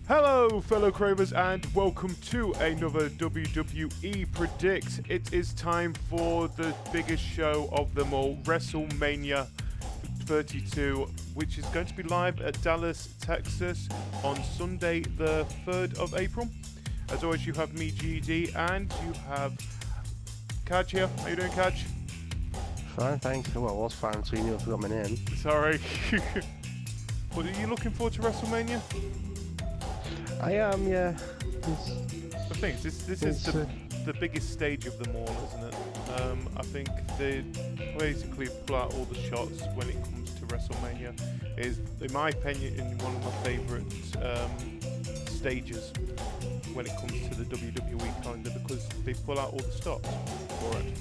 Hello fellow cravers and welcome to another WWE Predict. It is time for the biggest show of them all, WrestleMania 32, which is going to be live at Dallas, Texas on Sunday the 3rd of April. As always, you have me, GD, and you have Cajr here. How you doing, Cajr? Fine, thanks. Well, I was fine until you forgot my name. Sorry. But are you looking forward to WrestleMania? I am, yeah. I think this is the biggest stage of them all, isn't it? I think they basically pull out all the shots when it comes to WrestleMania. Is, in my opinion, one of my favourite stages when it comes to the WWE calendar, because they pull out all the stops for it.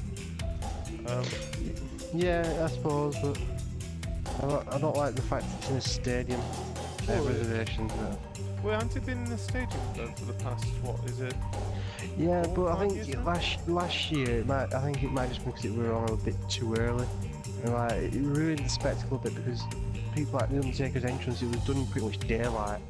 Yeah, I suppose, but I don't like the fact it's in a stadium. Reservations. Well, hasn't it been in the stadium though for the past, what is it? Yeah, but I think last year, I think it might just be because we were on a bit too early. And like, it ruined the spectacle a bit because people like the Undertaker's entrance, it was done in pretty much daylight.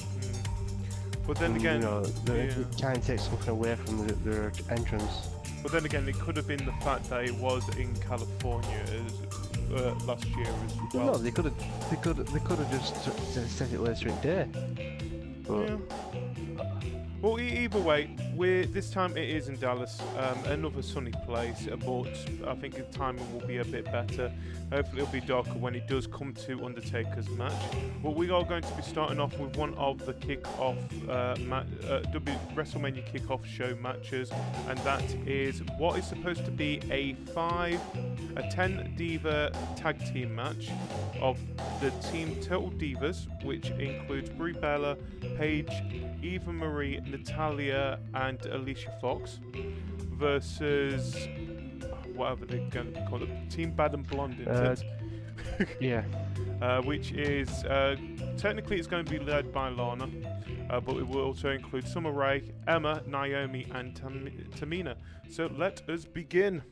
But then again, it kind of takes something away from their entrance. But then again, it could have been the fact that it was in California last year as well. No, they could have just set it later in the day. But yeah. Well, either way, this time it is in Dallas, another sunny place, but I think the timing will be a bit better. Hopefully it'll be darker when it does come to Undertaker's match. But we are going to be starting off with one of the kick-off WrestleMania kick-off show matches, and that is what is supposed to be a 10 Diva tag team match of the team Total Divas, which includes Brie Bella, Paige, Eva Marie, Natalya, and Alicia Fox, versus whatever they're going to call it, Team Bad and Blonde, isn't it? yeah. Which is technically it's going to be led by Lana, but it will also include Summer Rae, Emma, Naomi, and Tamina. So let us begin.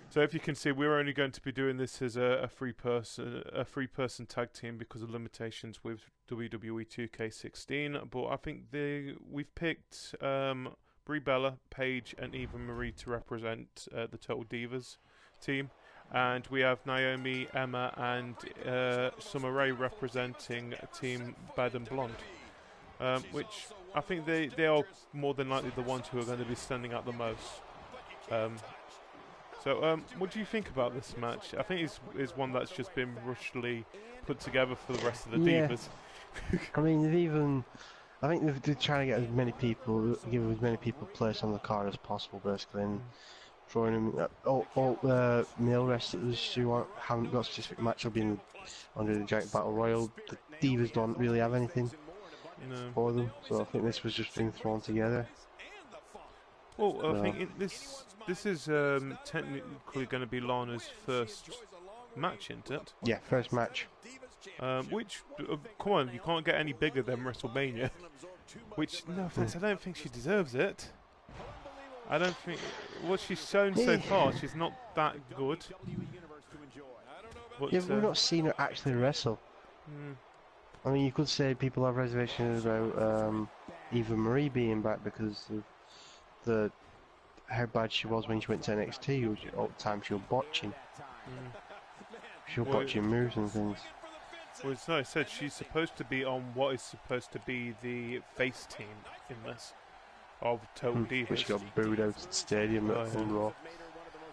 So if you can see, we're only going to be doing this as a three-person tag team because of limitations with WWE 2K16. But I think we've picked Brie Bella, Paige, and Eva Marie to represent the Total Divas team, and we have Naomi, Emma, and Summer Rae representing Team Bad and Blonde, which I think they are more than likely the ones who are going to be standing out the most. So, what do you think about this match? I think it's one that's just been rushedly put together for the rest of the Divas. I mean, I think they're trying to get as many people, give as many people place on the card as possible, basically, and throwing them all male wrestlers who haven't got a specific match will be under the Giant Battle Royal. The Divas don't really have anything for them, so I think this was just being thrown together. Well, I think this is technically going to be Lana's first match, isn't it? Yeah, first match. Which, come on, you can't get any bigger than WrestleMania. Which, no offense, I don't think she deserves it. I don't think what she's shown so far, she's not that good. But, yeah, but we've not seen her actually wrestle. I mean, you could say people have reservations about Eva Marie being back because of how bad she was when she went to NXT. All the time she was botching. She was botching moves and things. Well, it's like I said, she's supposed to be on what is supposed to be the face team in this of Total Divas. Which got booed out of the stadium at Raw.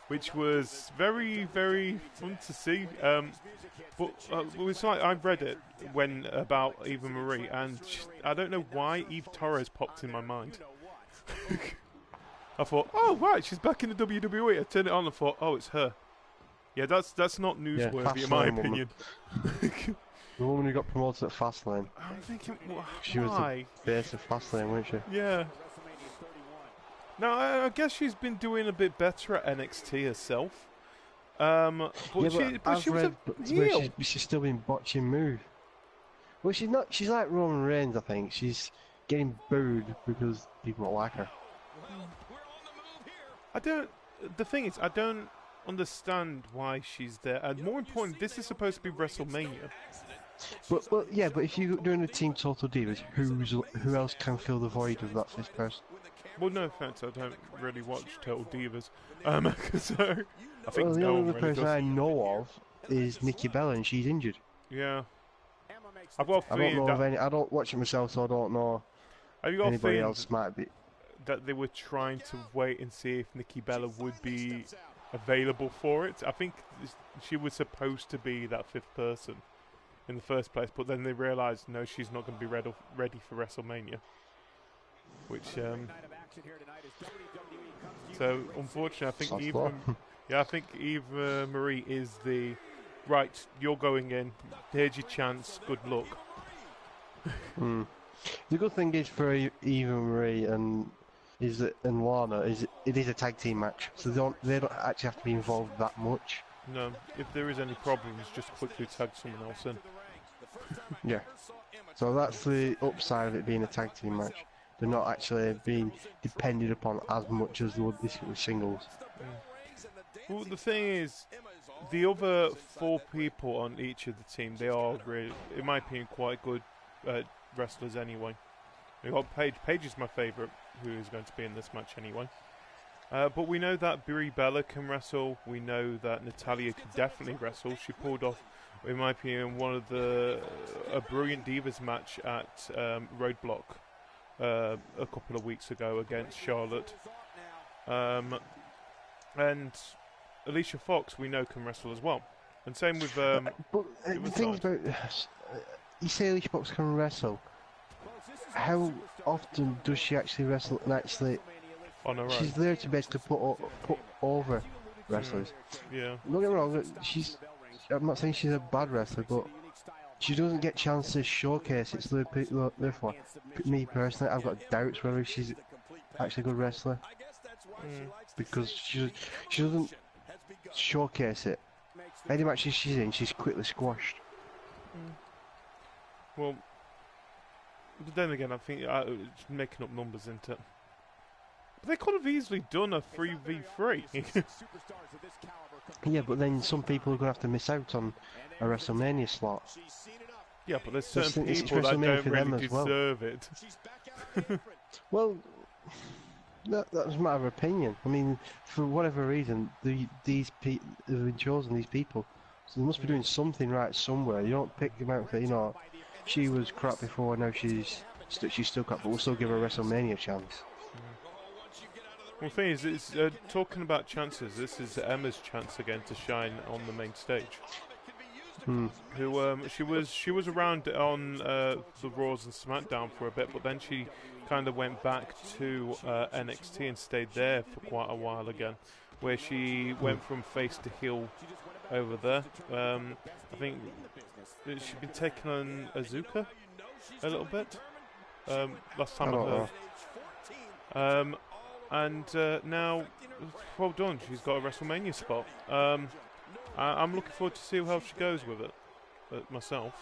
Which was very, very fun to see. But it was like I've read it about Eva Marie, and I don't know why Eve Torres popped in my mind. I thought, oh right, she's back in the WWE. I turned it on and thought, oh, it's her. Yeah, that's not newsworthy in my opinion. The woman who got promoted at Fastlane. I'm thinking, why? She was the base of Fastlane, wasn't she? Yeah. Now, I guess she's been doing a bit better at NXT herself. But she was a heel. She's still been botching moves. Well, she's not. She's like Roman Reigns, I think. She's getting booed because people don't like her. The thing is, I don't understand why she's there. And more important, this is supposed to be WrestleMania. But yeah, but if you're doing a team Total Divas, who else can fill the void of that fifth person? Well, no offense, I don't really watch Total Divas. So I think The no only one other really person does. I know of is Nikki Bella, and she's injured. Yeah. I've got a I don't feeling know of that, any. I don't watch it myself, so I don't know have you got a anybody feeling else might be. that they were trying to wait and see if Nikki Bella would be available for it. I think she was supposed to be that fifth person in the first place, but then they realised, no, she's not going to be ready for WrestleMania. Which, so unfortunately, I think Eva Marie is the right. You're going in. Here's your chance. Good luck. The good thing is for Eva Marie and Lana is it is a tag team match, so they don't actually have to be involved that much. No, if there is any problems, just quickly tag someone else in. Yeah. So that's the upside of it being a tag team match. They're not actually being depended upon as much as they would this with singles. Well, the thing is, the other 4 people on each of the team, they are really, in my opinion, quite good wrestlers anyway. We've got Paige. Paige is my favourite, who is going to be in this match anyway. But we know that Brie Bella can wrestle. We know that Natalya can definitely wrestle. She pulled off, in my opinion, a brilliant Divas match at Roadblock a couple of weeks ago against Charlotte. And Alicia Fox, we know, can wrestle as well. And same with... but the thing about... you say Alicia Fox can wrestle. How often does she actually wrestle and actually... on her own? She's there to basically put over wrestlers. Yeah. Don't get me wrong, I'm not saying she's a bad wrestler, but she doesn't get chance to showcase it. Therefore, me personally, I've got doubts whether she's actually a good wrestler. Because she doesn't showcase it. Any matches she's in, she's quickly squashed. Well, but then again, I think it's making up numbers, isn't it? But they could have easily done a 3v3. Yeah, but then some people are going to have to miss out on a WrestleMania slot. Yeah, but there's certain people that WrestleMania don't for them really as well. deserve it. Well, that's a matter of opinion. I mean, for whatever reason, these people have been chosen, these people. So they must be doing something right somewhere. You don't pick them out for, she was crap before, now she's still crap, but we'll still give her a WrestleMania chance. Well, the thing is, it's, talking about chances, this is Emma's chance again to shine on the main stage. Who she was around on the Raws and SmackDown for a bit, but then she kind of went back to NXT and stayed there for quite a while again, where she went from face to heel over there. I think she's been taking on Azuka a little bit. Last time I heard. And now, well done, she's got a WrestleMania spot. I'm looking forward to see how she goes with it myself.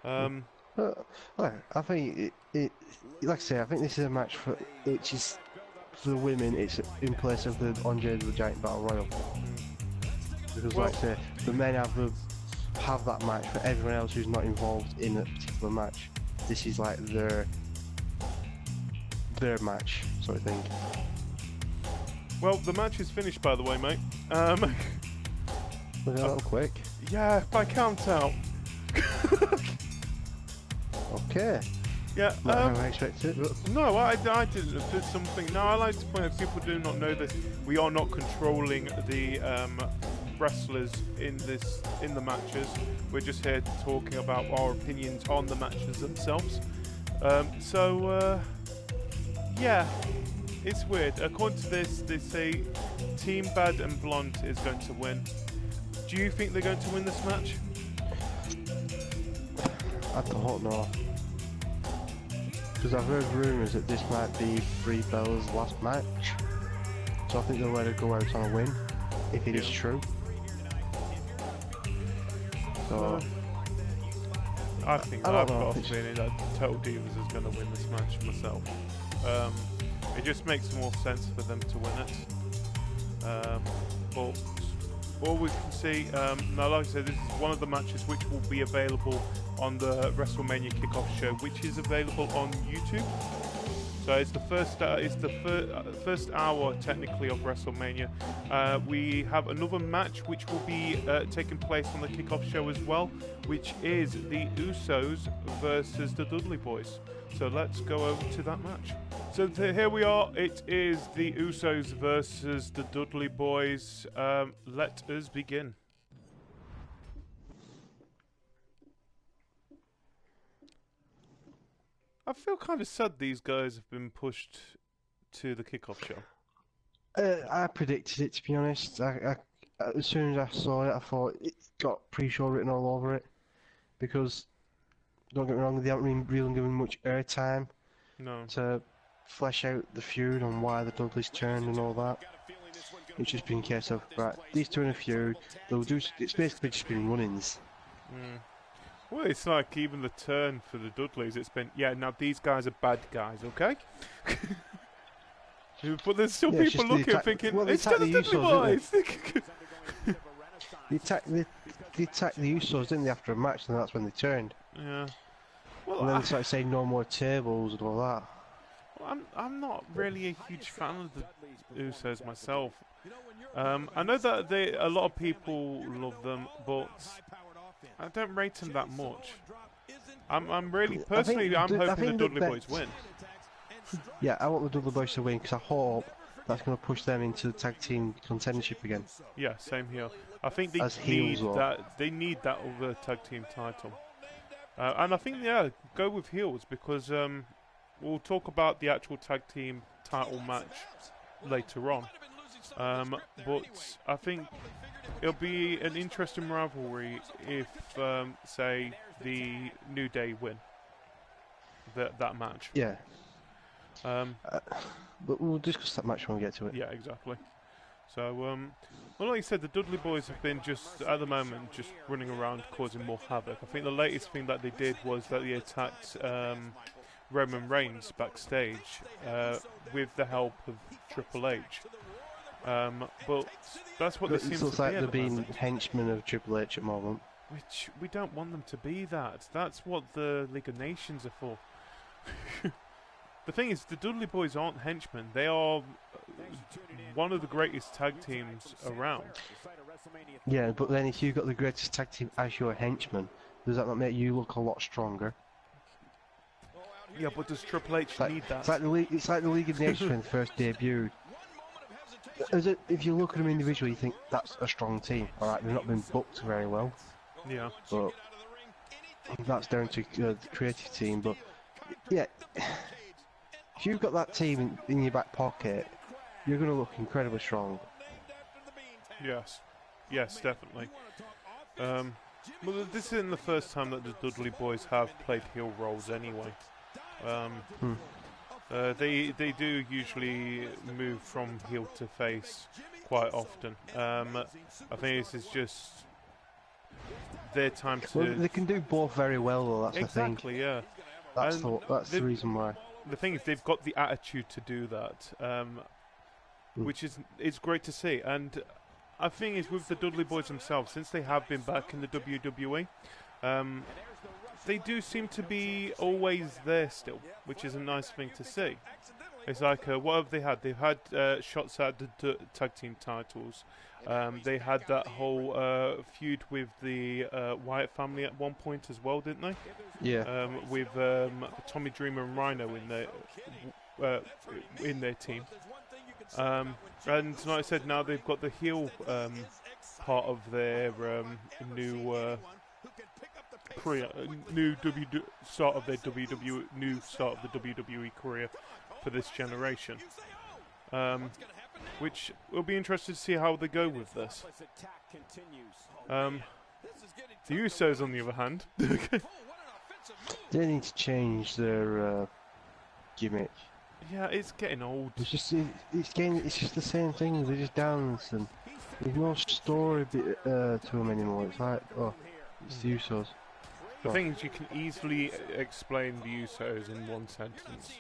I think it like I say, I think this is a match which is for the women. It's in place of the Andre the Giant Battle Royal, because like I say, the men have that match. For everyone else who's not involved in a particular match, this is like their match sort of thing. Well, the match is finished, by the way, mate. Look at that quick. Yeah, by count out. Okay. Yeah. Not how I expected it. But No, I didn't. There's something. No, I like to point out, people do not know this. We are not controlling the wrestlers in the matches. We're just here talking about our opinions on the matches themselves. Yeah, it's weird. According to this, they say Team Bad and Blonde is going to win. Do you think they're going to win this match? I don't know. Because I've heard rumours that this might be Brie Bella's last match. So I think they'll let her go out on a win, if it is true. So I've got a feeling that Total Divas is going to win this match myself. It just makes more sense for them to win it. But all we can see, now like I said, this is one of the matches which will be available on the WrestleMania kickoff show, which is available on YouTube. So it's the first hour technically of WrestleMania. We have another match which will be taking place on the kickoff show as well, which is the Usos versus the Dudley Boys. So let's go over to that match. So here we are. It is the Usos versus the Dudley Boys. Let us begin. I feel kind of sad these guys have been pushed to the kickoff show. I predicted it, to be honest. As soon as I saw it, I thought it got pre-show written all over it. Because, don't get me wrong, they haven't really given much airtime to flesh out the feud and why the Dudleys turned and all that. It's just been a case of, right, these two in a feud, it's basically just been run-ins. Well, it's like even the turn for the Dudleys, it's been, yeah, now these guys are bad guys, okay? But there's still people looking thinking, well, it's still the Dudley Boys! They attacked the Usos, didn't they, after a match, and that's when they turned. Yeah. Well, and then they started saying no more tables and all that. Well, I'm not really a huge fan of the Usos myself. I know that a lot of people love them, but I don't rate them that much. I'm really, personally, I'm hoping the Dudley Boys win. Yeah, I want the Dudley Boys to win because I hope that's going to push them into the tag team contendership again. Yeah, same here. I think they need that. They need that over tag team title. And I think, yeah, go with heels because we'll talk about the actual tag team title match later on. But I think it'll be an interesting rivalry if, say, the New Day win that match. Yeah. But we'll discuss that match when we get to it. Yeah, exactly. So, well, like you said, the Dudley Boys have been just, at the moment, just running around causing more havoc. I think the latest thing that they did was that they attacked Roman Reigns backstage with the help of Triple H. But that's what it seems to be. It looks like they're being henchmen of Triple H at the moment. Which, we don't want them to be that. That's what the League of Nations are for. The thing is, the Dudley Boys aren't henchmen. They are one of the greatest tag teams around. Yeah, but then if you've got the greatest tag team as your henchman, does that not make you look a lot stronger? Yeah, but does Triple H need that? It's like the League of Nations when they first debuted. If you look at them individually, you think that's a strong team. Alright, they've not been booked very well. Yeah. But that's down to the creative team. But yeah, if you've got that team in your back pocket, you're going to look incredibly strong. Yes. Yes, definitely. Well, this isn't the first time that the Dudley Boys have played heel roles anyway. They do usually move from heel to face quite often. I think this is just their time to... Well, they can do both very well, though, that's the thing. Exactly, yeah. That's the reason why. The thing is, they've got the attitude to do that, which is it's great to see. And I think is with the Dudley Boys themselves, since they have been back in the WWE, they do seem to be always there still, which is a nice thing to see. It's like, what have they had? They've had shots at the tag team titles. They had that whole feud with the Wyatt family at one point as well, didn't they? Yeah. With Tommy Dreamer and Rhino in their team. And like I said, now they've got the heel part of their new career, new start of their WWE career for this generation. Which will be interested to see how they go with this. The Usos, on the other hand, they need to change their gimmick. Yeah, it's getting old. It's just the same thing. They just dance and there's no story to them anymore. It's like, oh, it's the Usos. The thing is, you can easily explain the Usos in one sentence.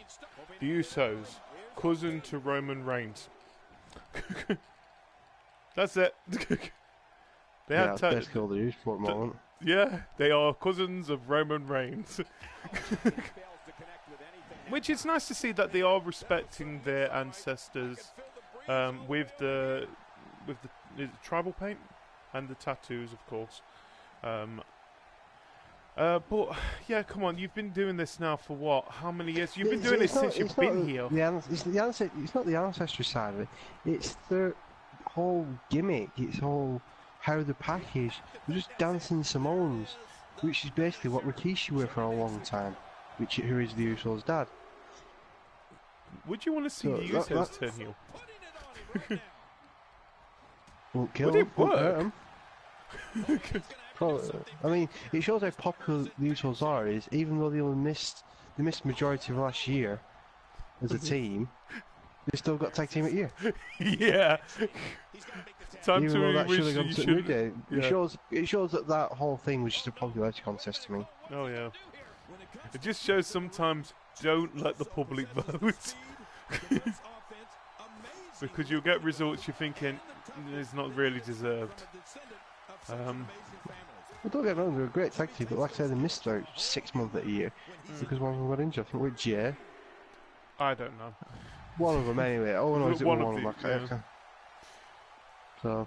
The Usos, cousin to Roman Reigns. That's it. They Yeah, had that's basically all they use for the moment. Yeah, they are cousins of Roman Reigns. Which is nice to see that they are respecting their ancestors with the is it tribal paint and the tattoos, of course. But yeah, come on, you've been doing this now for what? How many years? You've been doing it since you've been here. It's not the ancestry side of it. It's the whole gimmick. It's whole how the package. They're just dancing Samoans, which is basically what Rikishi were for a long time, who is the Usos' dad. Would you want to see the Usos turn heel? Won't kill Would them, it won't hurt work? them. I mean, it shows how popular the Usos are. Is even though they missed majority of last year as a team, they still got tag team at year. Yeah. Time Even though to that should have gone to New Day. Yeah. It shows that whole thing was just a popularity contest to me. Oh yeah. It just shows sometimes don't let the public vote. Because you'll get results you're thinking it's not really deserved. Well, don't get me wrong, they're a great tag team, but like I said, they missed out 6 months of the year because one of them got injured. I think with Jay. I don't know. One of them anyway. Oh no, is it one of them? Yeah. Okay. So.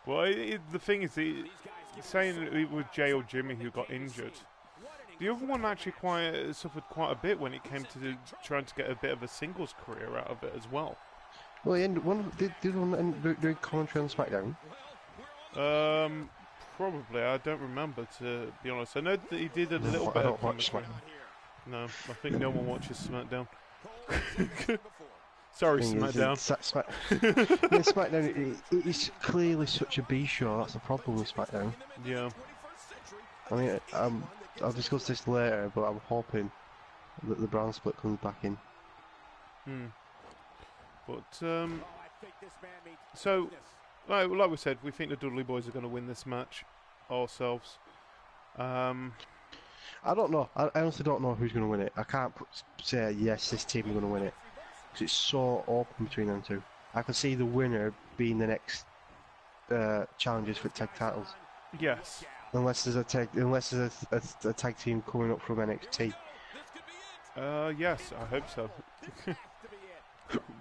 Well, the thing is, saying it was Jay or Jimmy who got injured. The other one actually suffered quite a bit when it came to trying to get a bit of a singles career out of it as well. Well, did one end doing commentary on SmackDown? Probably. I don't remember, to be honest. I know that he did a little bit of commentary. No, I think no one watches SmackDown. Sorry, SmackDown. SmackDown, it is clearly such a B show. That's the problem with SmackDown. Yeah. I mean, I'll discuss this later, but I'm hoping that the brand split comes back in. But so, like we said, we think the Dudley Boys are going to win this match ourselves. I don't know. I honestly don't know who's going to win it. I can't say yes, this team are going to win it because it's so open between them two. I can see the winner being the next challengers for tag titles. Yes. Unless there's a tag team coming up from NXT. Yes, I hope so.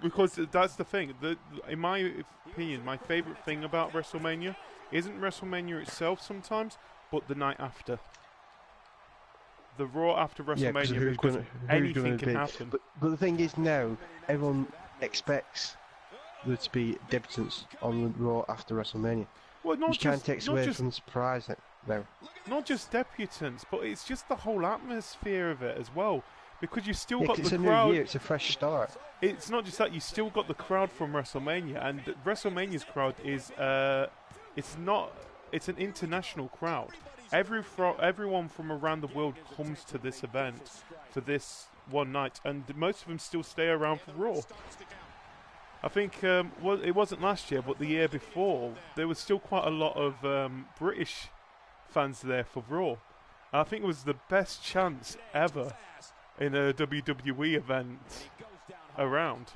Because that's the thing. In my opinion, my favourite thing about WrestleMania isn't WrestleMania itself sometimes, but the night after. The Raw after WrestleMania, because anything can happen. But the thing is now, everyone expects there to be debutants on the Raw after WrestleMania. Well, which kind of takes away from the surprise now. Not just debutants, but it's just the whole atmosphere of it as well. Because you still got the crowd. It's a new year, it's a fresh start. It's not just that, you still got the crowd from WrestleMania, and WrestleMania's crowd is it's an international crowd. Everyone from around the world comes to this event for this one night, and most of them still stay around for Raw. I think it wasn't last year, but the year before, there was still quite a lot of British fans there for Raw. And I think it was the best chance ever in a WWE event around.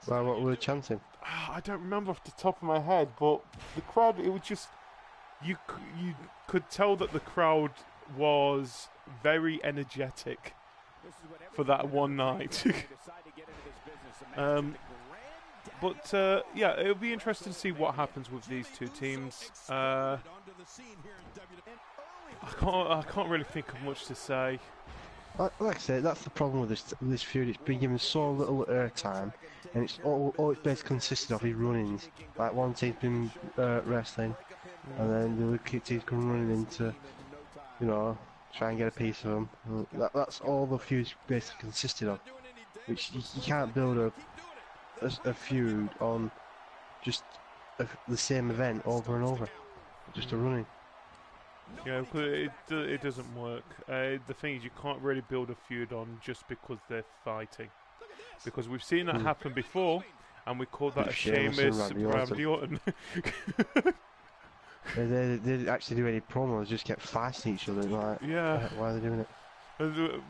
Well, what were they chanting? I don't remember off the top of my head, but the crowd, it was just... You could tell that the crowd was very energetic for that one night. But yeah, it'll be interesting to see what happens with these two teams. I can't really think of much to say. Like I said, that's the problem with this feud. It's been given so little airtime, and it's all it's basically consisted of is run-ins. Like one team's been wrestling, and then the other team's come running into, try and get a piece of them. That's all the feud's basically consisted of. Which you can't build a feud on just the same event over and over, just a running. Yeah, it doesn't work. The thing is, you can't really build a feud on just because they're fighting, because we've seen that happen before, and we call that a Sheamus Randy Orton. They didn't actually do any promos; just kept fighting each other. Like, yeah, why are they doing it?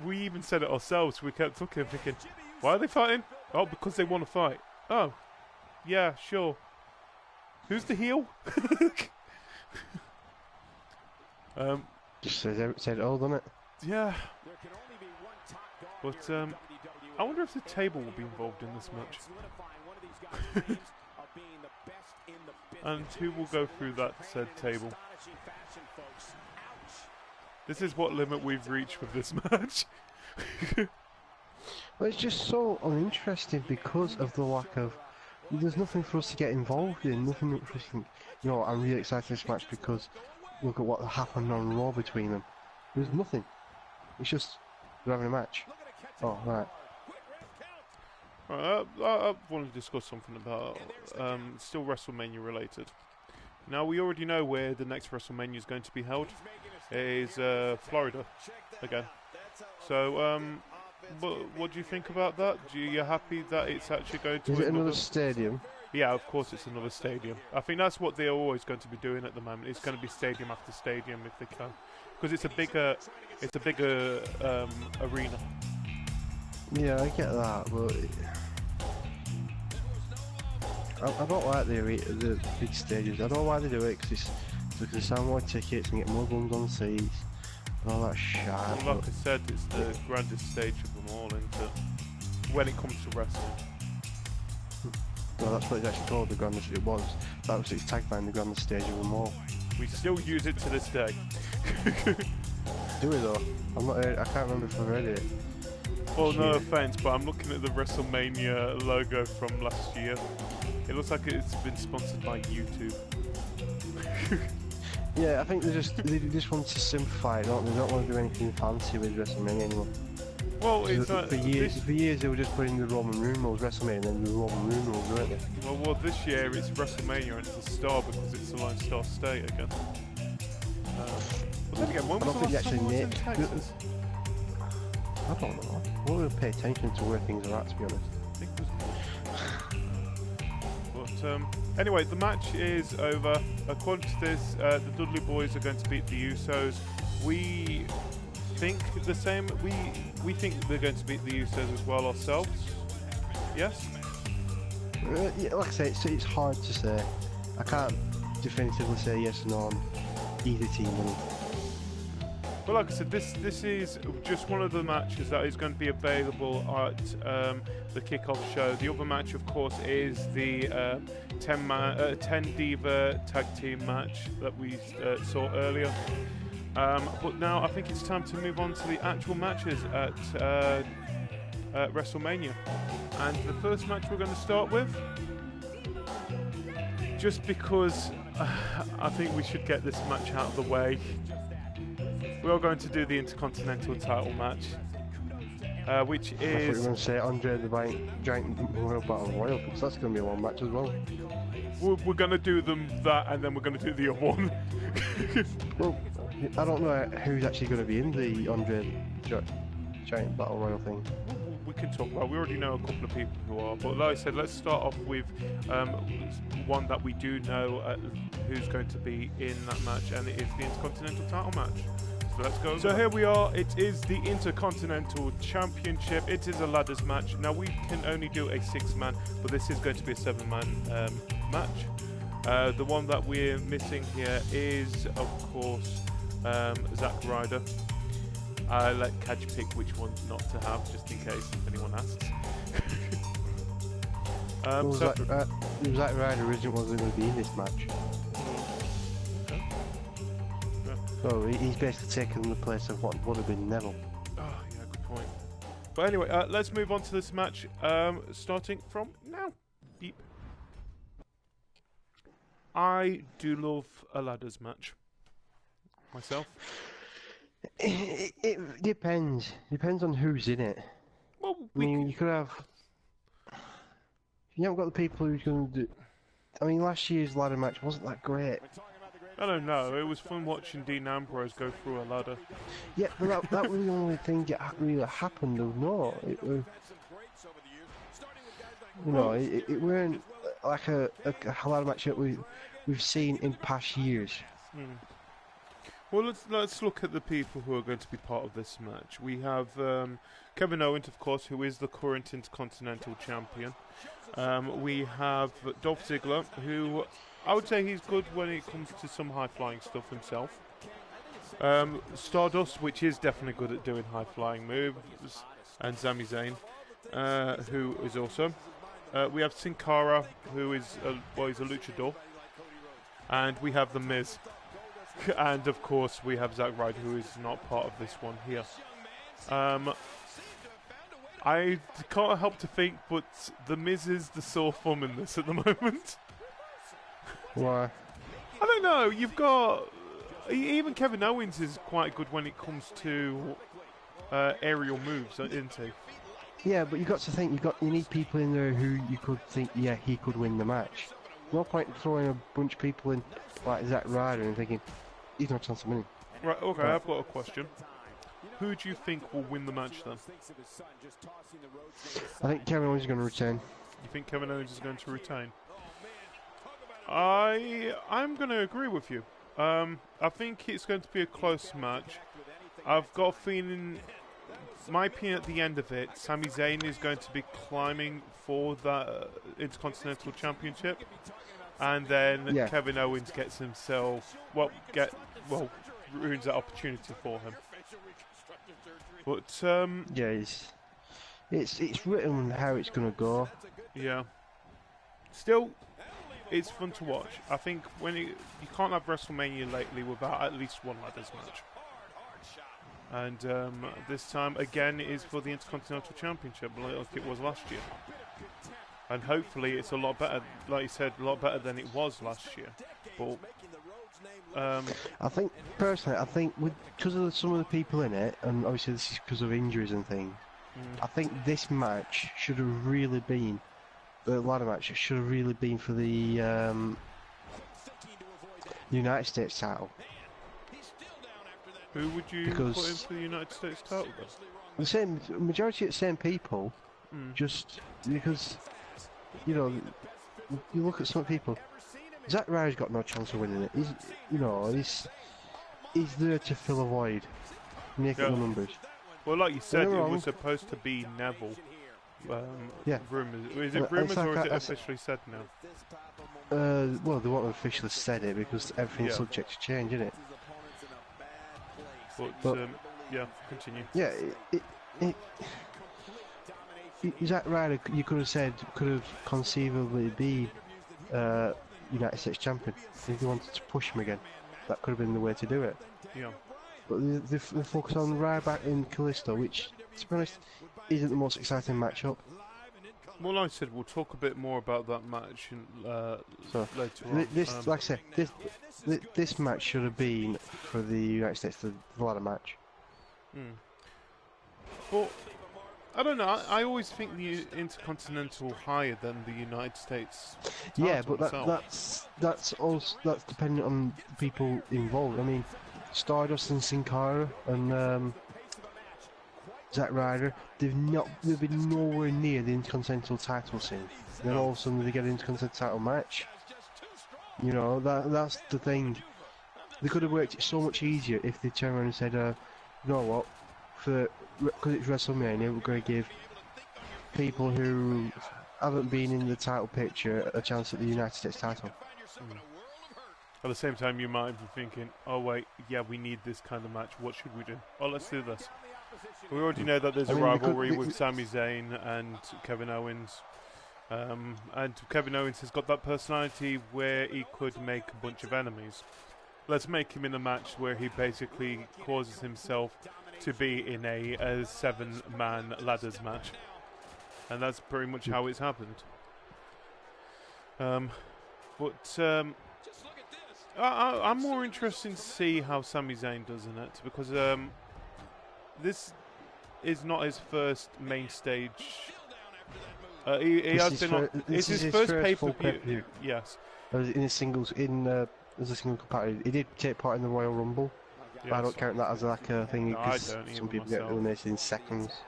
We even said it ourselves. We kept looking, thinking, why are they fighting? Oh, because they want to fight. Oh, yeah, sure. Who's the heel? Just said it all, doesn't it? Yeah. But I wonder if the table will be involved in this match. And who will go through that said table? This is what limit we've reached with this match. Well, it's just so uninteresting because of the lack of... There's nothing for us to get involved in, nothing for us to think, you know, I'm really excited for this match because look at what happened on Raw between them. There's nothing. It's just, they're having a match. Oh, right. I want to discuss something about, still WrestleMania related. Now, we already know where the next WrestleMania is going to be held. It is Florida again. So, what do you think about that? Are you happy that it's actually going to... Is it another stadium? Yeah, of course it's another stadium. I think that's what they're always going to be doing at the moment. It's going to be stadium after stadium if they can. Because it's a bigger arena. Yeah, I get that, but... I don't like the big stadiums. I don't know why they do it, because they can sell more tickets and get more bums on seats and all that shit. Well, like I said, it's the grandest stage of them all, isn't it? When it comes to wrestling. Well, that's what it's actually called, the grandest. It was. That was its tagline, the grandest stage of them all. We still use it to this day. Do we though? I can't remember if I've read it. Well, no offense, but I'm looking at the WrestleMania logo from last year. It looks like it's been sponsored by YouTube. Yeah, I think they just want to simplify it, don't they? They don't want to do anything fancy with WrestleMania anymore. Well, it's for years they were just putting the Roman numerals WrestleMania and then the Roman numerals, weren't they? Well, this year it's WrestleMania and it's a star because it's the Lone Star State again. But then again, when was the last time I was in Texas? I don't know. I won't really pay attention to where things are at, to be honest. I think it was But anyway, the match is over. According to this, the Dudley Boys are going to beat the Usos. We think the same. We think they're going to beat the Usos as well ourselves. Yes? Yeah, like I say, it's hard to say. I can't definitively say yes or no on either team. But like I said, this is just one of the matches that is going to be available at the kickoff show. The other match, of course, is the 10 Diva tag team match that we saw earlier. But now I think it's time to move on to the actual matches at WrestleMania. And the first match we're going to start with, just because I think we should get this match out of the way. We are going to do the Intercontinental title match, which is... I thought you were going to say Andre the Giant Royal Battle Royal, because that's going to be a long match as well. We're going to do that, and then we're going to do the other one. Well, I don't know who's actually going to be in the Andre Giant Battle Royal thing. We can talk about. We already know a couple of people who are, but like I said, let's start off with one that we do know who's going to be in that match, and it is the Intercontinental title match. So let's go. So here we are. It is the Intercontinental Championship. It is a ladders match. Now we can only do a 6-man, but this is going to be a 7-man match. The one that we're missing here is, of course, Zack Ryder. I'll let Cajr pick which one not to have, just in case if anyone asks. Zack Ryder originally wasn't going to be in this match. Okay. Yeah. So he's basically taken the place of what would have been Neville. Oh, yeah, good point. But anyway, let's move on to this match, starting from now. Beep. I do love a ladders match myself. It depends. Depends on who's in it. Well, I mean, you could have... You haven't got the people who's going to do... I mean, last year's ladder match wasn't that great. I don't know. It was fun watching Dean Ambrose go through a ladder. Yeah, but that was the only thing that really happened, though. No, it was... You know, it weren't like a ladder match that we've seen in past years. Well, let's look at the people who are going to be part of this match. We have Kevin Owens, of course, who is the current Intercontinental Champion. We have Dolph Ziggler, who I would say he's good when it comes to some high-flying stuff himself. Stardust, which is definitely good at doing high-flying moves, and Sami Zayn, who is awesome. We have Sin Cara, who is he's a luchador, and we have The Miz, and of course we have Zack Ryder, who is not part of this one here. I can't help to think, but The Miz is the sore thumb in this at the moment. Why? I don't know. You've got even Kevin Owens is quite good when it comes to aerial moves, isn't he? Yeah, but you got to think you need people in there who you could think, yeah, he could win the match. No point throwing a bunch of people in like Zack Ryder and thinking he's no chance of winning. Right. Okay. I've got a question. Who do you think will win the match then? I think Kevin Owens is going to retain. You think Kevin Owens is going to retain? I'm going to agree with you. I think it's going to be a close match. I've got a feeling, my opinion at the end of it, Sami Zayn is going to be climbing for the Intercontinental Championship, and then Kevin Owens gets himself ruins that opportunity for him. But yeah, it's written how it's going to go. Yeah. Still, it's fun to watch. I think you can't have WrestleMania lately without at least one ladders match. And this time, again, is for the Intercontinental Championship, like it was last year. And hopefully it's a lot better, like you said, a lot better than it was last year. But I think, personally, because of some of the people in it, and obviously this is because of injuries and things, I think this match should have really been, the ladder match should have really been for the United States title. Who would you put in for the United States title then? The same, majority of the same people, just because, you know, you look at some people, Zack Ryder's got no chance of winning it. He's there to fill a void, make up the numbers. Well, like you said, it was supposed to be Neville. Rumours. Is it rumours or is it officially said now? Well, they won't have officially said it because everything's subject to change, isn't it? But continue. Yeah, Zack Ryder, you could have said, could have conceivably be United States champion if they wanted to push him again. That could have been the way to do it. Yeah. But they focus on Ryback and Kalisto, which, to be honest, isn't the most exciting matchup. Well, like I said, we'll talk a bit more about that match later on. Like I said, this match should have been for the United States, the ladder match. But I don't know. I always think the Intercontinental higher than the United States. Yeah, but that's dependent on the people involved. I mean, Stardust and Sin Cara and Zack Ryder, they've been nowhere near the Intercontinental title scene. Then all of a sudden they get an Intercontinental title match. You know, that's the thing. They could have worked it so much easier if they turned around and said, you know what, because it's WrestleMania, we're going to give people who haven't been in the title picture a chance at the United States title. At the same time, you might be thinking, oh wait, yeah, we need this kind of match. What should we do? Oh, let's do this. We already know that there's a rivalry with Sami Zayn and Kevin Owens. And Kevin Owens has got that personality where he could make a bunch of enemies. Let's make him in a match where he basically causes himself to be in a 7-man ladders match. And that's pretty much how it's happened. I'm more interested to see how Sami Zayn does in it, because this is not his first main stage. He has been on. It's his first pay-per-view. Yes. In a singles, as a single competitor, he did take part in the Royal Rumble. Yes. But I don't count that as like a thing because some people get eliminated in seconds.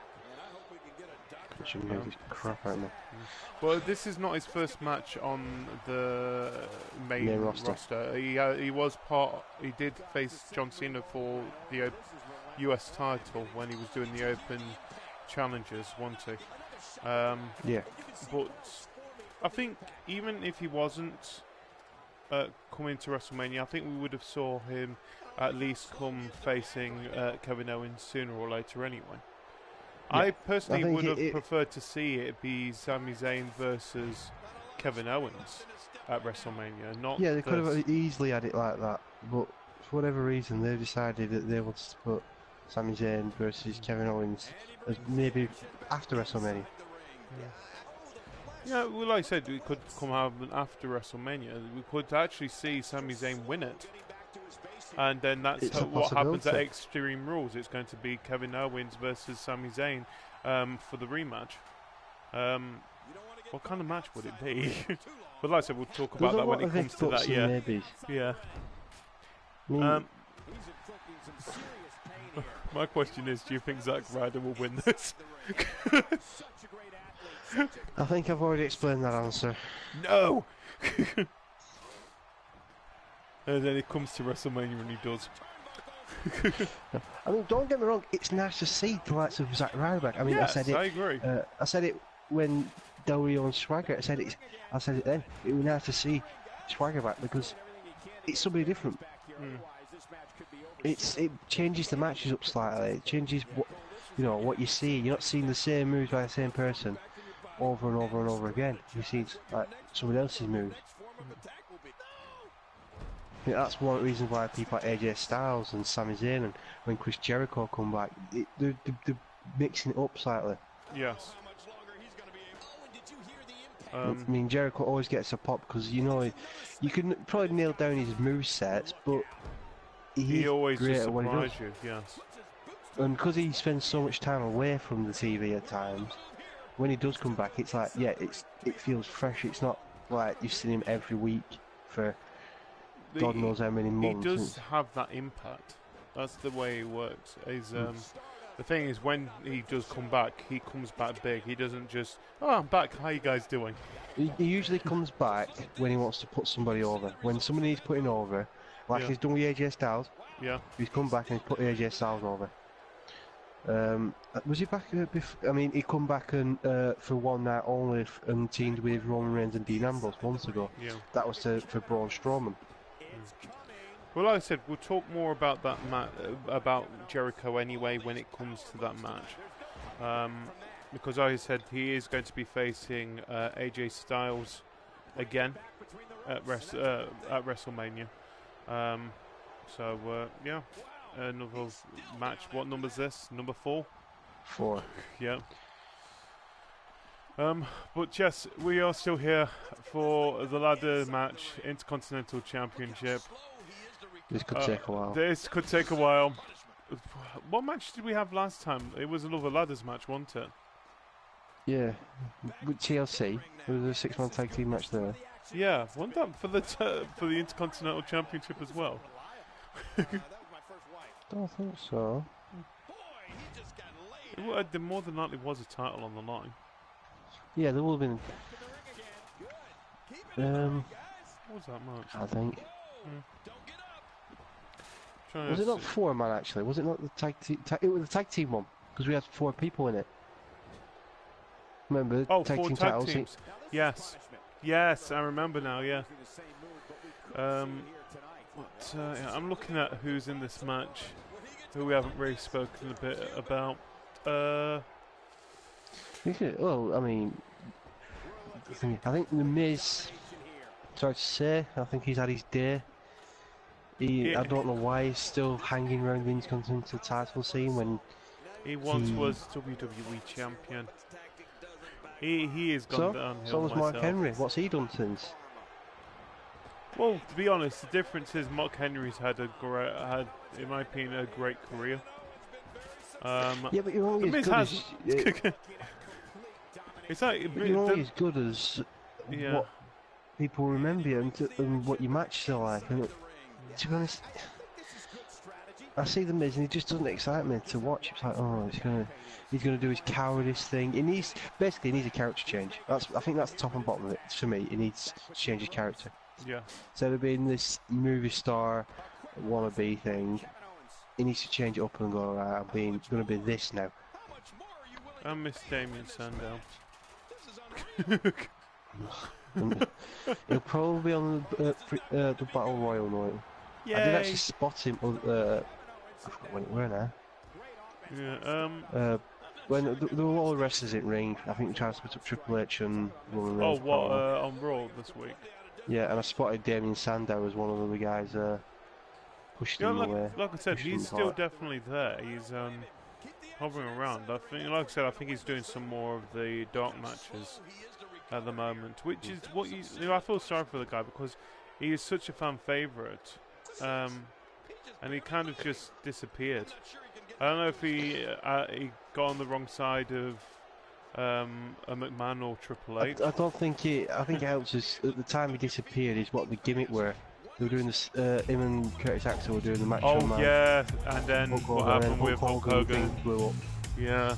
Which is crap out there. Well, this is not his first match on the main roster. He was part. He did face John Cena for the US title when he was doing the Open Challenges, wasn't he? Yeah. But I think even if he wasn't, coming to WrestleMania, I think we would have saw him at least come facing Kevin Owens sooner or later anyway. Yeah. I personally would have it preferred to see it be Sami Zayn versus Kevin Owens at WrestleMania. Not yeah, they could have easily had it like that, but for whatever reason, they decided that they wanted to put Sami Zayn versus Kevin Owens as maybe after WrestleMania. Yeah, well, like I said, we could come out after WrestleMania. We could actually see Sami Zayn win it. And then that's what happens at Extreme Rules. It's going to be Kevin Owens versus Sami Zayn for the rematch. What kind of match would it be? But like I said, we'll talk about that when it comes to that. Yeah. Maybe. Yeah. My question is, do you think Zack Ryder will win this? I think I've already explained that answer. No! And then it comes to WrestleMania and he does. I mean, don't get me wrong, it's nice to see the likes of Zack Ryder back. I mean, yes, I agree. I said it when Del and Swagger. I said it then. It was nice to see Swagger back because it's somebody different. It changes the matches up slightly. It changes what you see. You're not seeing the same moves by the same person over and over and over again. You see like somebody else's moves. I think that's one of the reasons why people like AJ Styles and Sami Zayn and when Chris Jericho come back, they're mixing it up slightly. Yes. I mean, Jericho always gets a pop because you can probably nail down his move sets, but he always great just at what he does. surprises you. Yes. And because he spends so much time away from the TV at times, when he does come back, it's like it feels fresh. It's not like you've seen him every week for God knows how many months. He does have that impact. That's the way he works. The thing is, when he does come back, he comes back big. He doesn't just, I'm back, how you guys doing? He usually comes back when he wants to put somebody over. When somebody needs putting over, like he's done with AJ Styles. Yeah. He's come back and he's put AJ Styles over. Was he back before? I mean, he come back and for one night only and teamed with Roman Reigns and Dean Ambrose months ago. Yeah. That was for Braun Strowman. Well, like I said, we'll talk more about that about Jericho anyway when it comes to that match, because like I said, he is going to be facing AJ Styles again at WrestleMania. Yeah, another match. What number is this? Number 4. 4. Yeah. But yes, we are still here for the ladder match, Intercontinental Championship. This could take a while. This could take a while. What match did we have last time? It was another ladders match, wasn't it? Yeah, with TLC. There was a 6-man tag team match there. Yeah, wasn't that for the Intercontinental Championship as well? Don't think so. There more than likely was a title on the line. Yeah, there will have been. What was that match? I think. Was Was it not 4-man actually? Was it not the tag team? It was the tag team one because we had 4 people in it. Remember? Oh, tag 4 team tag titles. teams. Yes, yes, I remember now. Yeah. I'm looking at who's in this match, who we haven't really spoken a bit about. Well, I mean, I think The Miz. Sorry to say, I think he's had his day. I don't know why he's still hanging around the Intercontinental title scene when he once was WWE champion. He has gone downhill. So was Mark Henry. What's he done since? Well, to be honest, the difference is Mark Henry's had, in my opinion, a great career. Yeah, but you're only as good as it's like you're only as good as what people remember you and what your matches are like. And to be honest, I see The Miz and he just doesn't excite me to watch. It's like, oh, he's gonna do his cowardice thing. He needs a character change. I think that's the top and bottom of it for me. He needs to change his character. Yeah. Instead of being this movie star wannabe thing, he needs to change it up and go, right, I'm going to be this now. I miss Damien Sandow. And he'll probably be on the Battle Royal night. Yay. I did actually spot him. I forgot when it were now. Yeah. When there were all the wrestlers in ring, I think we tried to split up Triple H and Roman Oh, Reigns. what? On Raw this week. Yeah, and I spotted Damien Sandow as one of the guys pushing him away. Like I said, he's still definitely there. He's hovering around. I think, like I said, I think he's doing some more of the dark matches at the moment, which is what I feel sorry for the guy because he is such a fan favourite, and he kind of just disappeared. I don't know if he got on the wrong side of a McMahon or Triple H. I don't think he. I think it helps us at the time he disappeared is what the gimmick were. They were doing this. Him and Curtis Axel were doing the match. Oh yeah, and then what happened with Hulk Hogan? Blew up. Yeah,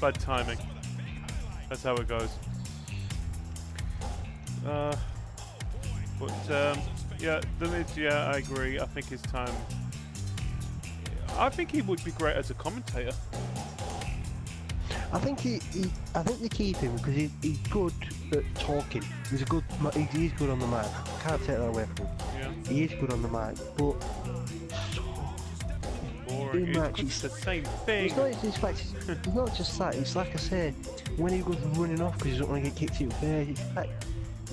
bad timing. That's how it goes. Yeah, the Miz. Yeah, I agree. I think his time. I think he would be great as a commentator. I think I think they keep him because he's good at talking. He's good on the mic. I can't take that away from him. Yeah. He is good on the mic, but boring. It's the same thing. It's not just that. It's like I say, when he goes running off because he doesn't want to get kicked in the face. It's like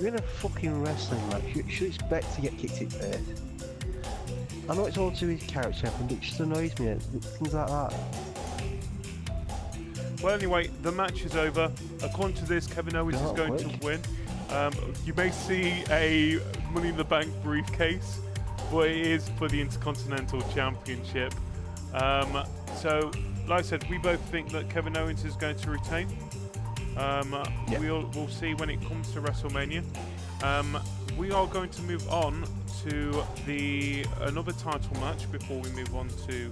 you're in a fucking wrestling match. You should expect to get kicked in the face. I know it's all to his character, but it just annoys me. Things like that. Well, anyway, the match is over. According to this, Kevin Owens is going to win. You may see a Money in the Bank briefcase, but it is for the Intercontinental Championship. So, like I said, we both think that Kevin Owens is going to retain. We'll see when it comes to WrestleMania. We are going to move on to another title match before we move on to